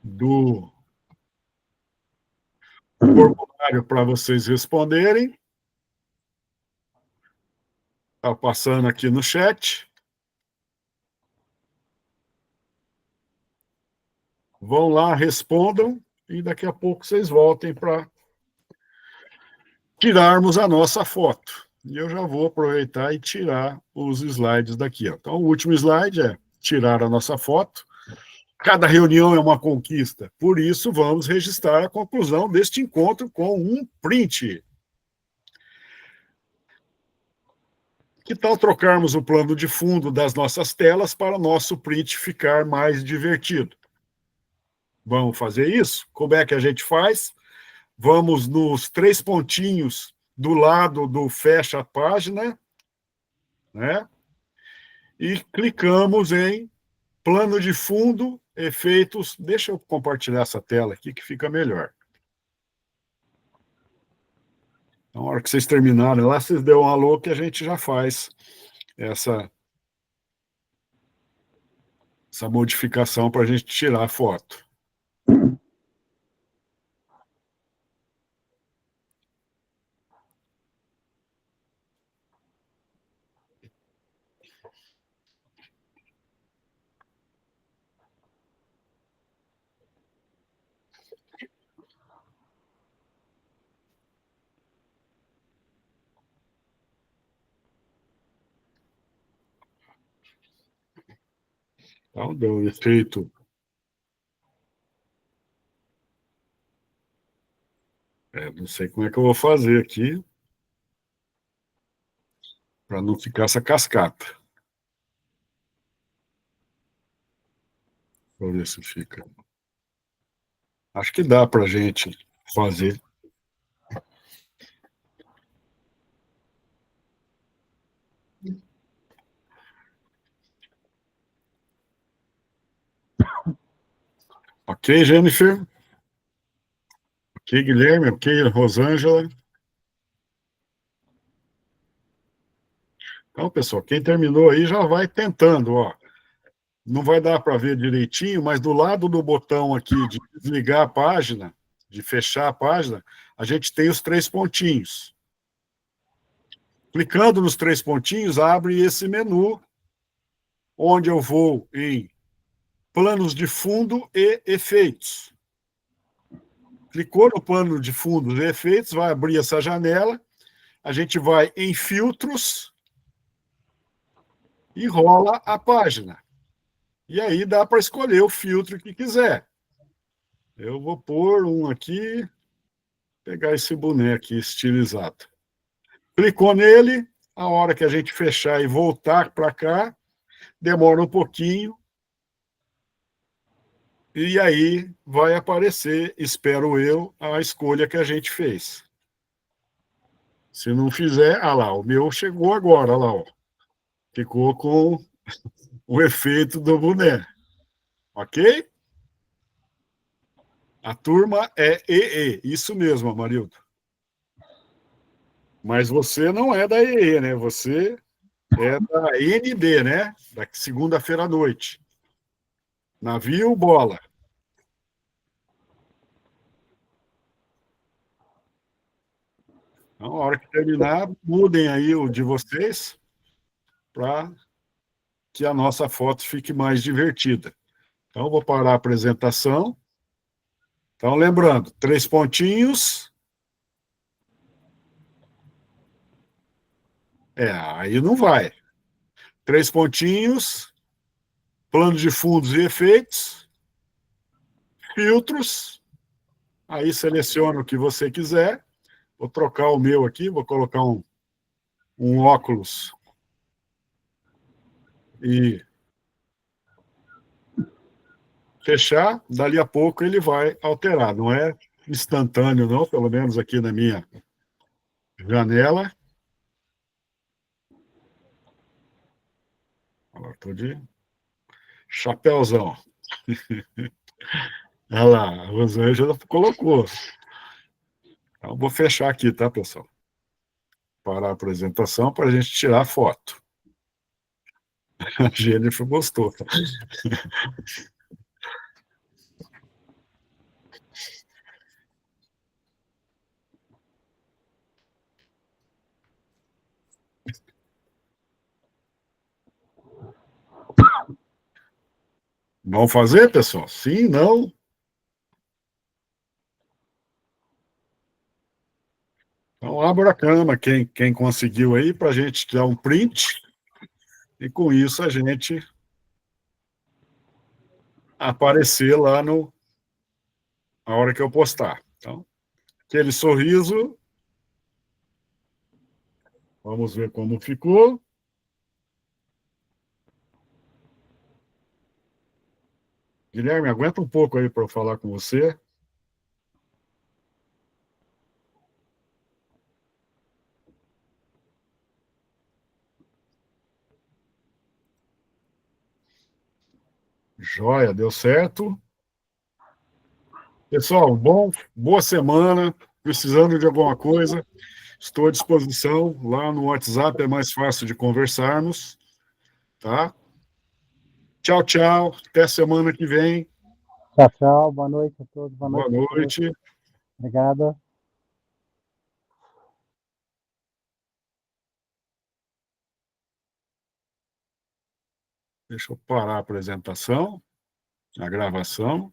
Speaker 1: do formulário para vocês responderem. Está passando aqui no chat. Vão lá, respondam, e daqui a pouco vocês voltem para tirarmos a nossa foto. E eu já vou aproveitar e tirar os slides daqui. Ó. Então, o último slide é tirar a nossa foto. Cada reunião é uma conquista. Por isso, vamos registrar a conclusão deste encontro com um print. Que tal trocarmos o plano de fundo das nossas telas para o nosso print ficar mais divertido? Vamos fazer isso? Como é que a gente faz? Vamos nos 3 pontinhos do lado do fecha a página, né? E clicamos em plano de fundo, efeitos. Deixa eu compartilhar essa tela aqui que fica melhor. Na hora que vocês terminarem lá, vocês dão um alô que a gente já faz essa modificação para a gente tirar a foto. Então, deu efeito. Não sei como é que eu vou fazer aqui para não ficar essa cascata. Vou ver se fica. Acho que dá para a gente fazer. Ok, Jennifer? Ok, Guilherme? Ok, Rosângela? Então, pessoal, quem terminou aí já vai tentando, ó. Não vai dar para ver direitinho, mas do lado do botão aqui de desligar a página, de fechar a página, a gente tem os 3 pontinhos. Clicando nos 3 pontinhos, abre esse menu, onde eu vou em planos de fundo e efeitos. Clicou no plano de fundos e efeitos, vai abrir essa janela, a gente vai em filtros e rola a página. E aí dá para escolher o filtro que quiser. Eu vou pôr um aqui, pegar esse boneco aqui estilizado. Clicou nele, a hora que a gente fechar e voltar para cá, demora um pouquinho, e aí vai aparecer, espero eu, a escolha que a gente fez. Se não fizer, lá, o meu chegou agora, lá, ó. Ficou com o efeito do boné. Ok? A turma é EE, isso mesmo, Amarildo. Mas você não é da EE, né? Você é da ND, né? Da segunda-feira à noite. Navio bola. Então, a hora que terminar, mudem aí o de vocês para que a nossa foto fique mais divertida. Então, vou parar a apresentação. Então, lembrando, 3 pontinhos. Aí não vai. 3 pontinhos, plano de fundos e efeitos, filtros, aí seleciona o que você quiser. Vou trocar o meu aqui, vou colocar um óculos e fechar, dali a pouco ele vai alterar. Não é instantâneo, não, pelo menos aqui na minha janela. Estou de chapéuzão. Olha lá, a Rosângela colocou. Então, vou fechar aqui, tá, pessoal? Parar a apresentação para a gente tirar a foto. A Jennifer gostou. Vamos fazer, pessoal? Sim, não? Então, abra a cama, quem conseguiu aí, para a gente tirar um print, e com isso a gente aparecer lá na hora que eu postar. Então, aquele sorriso. Vamos ver como ficou. Guilherme, aguenta um pouco aí para eu falar com você. Joia, deu certo. Pessoal, boa semana. Precisando de alguma coisa, Estou à disposição. Lá no WhatsApp é mais fácil de conversarmos. Tá? Tchau, tchau. Até semana que vem.
Speaker 4: Tchau, tchau. Boa noite a todos.
Speaker 1: Boa noite.
Speaker 4: Obrigado.
Speaker 1: Deixa eu parar a apresentação, a gravação.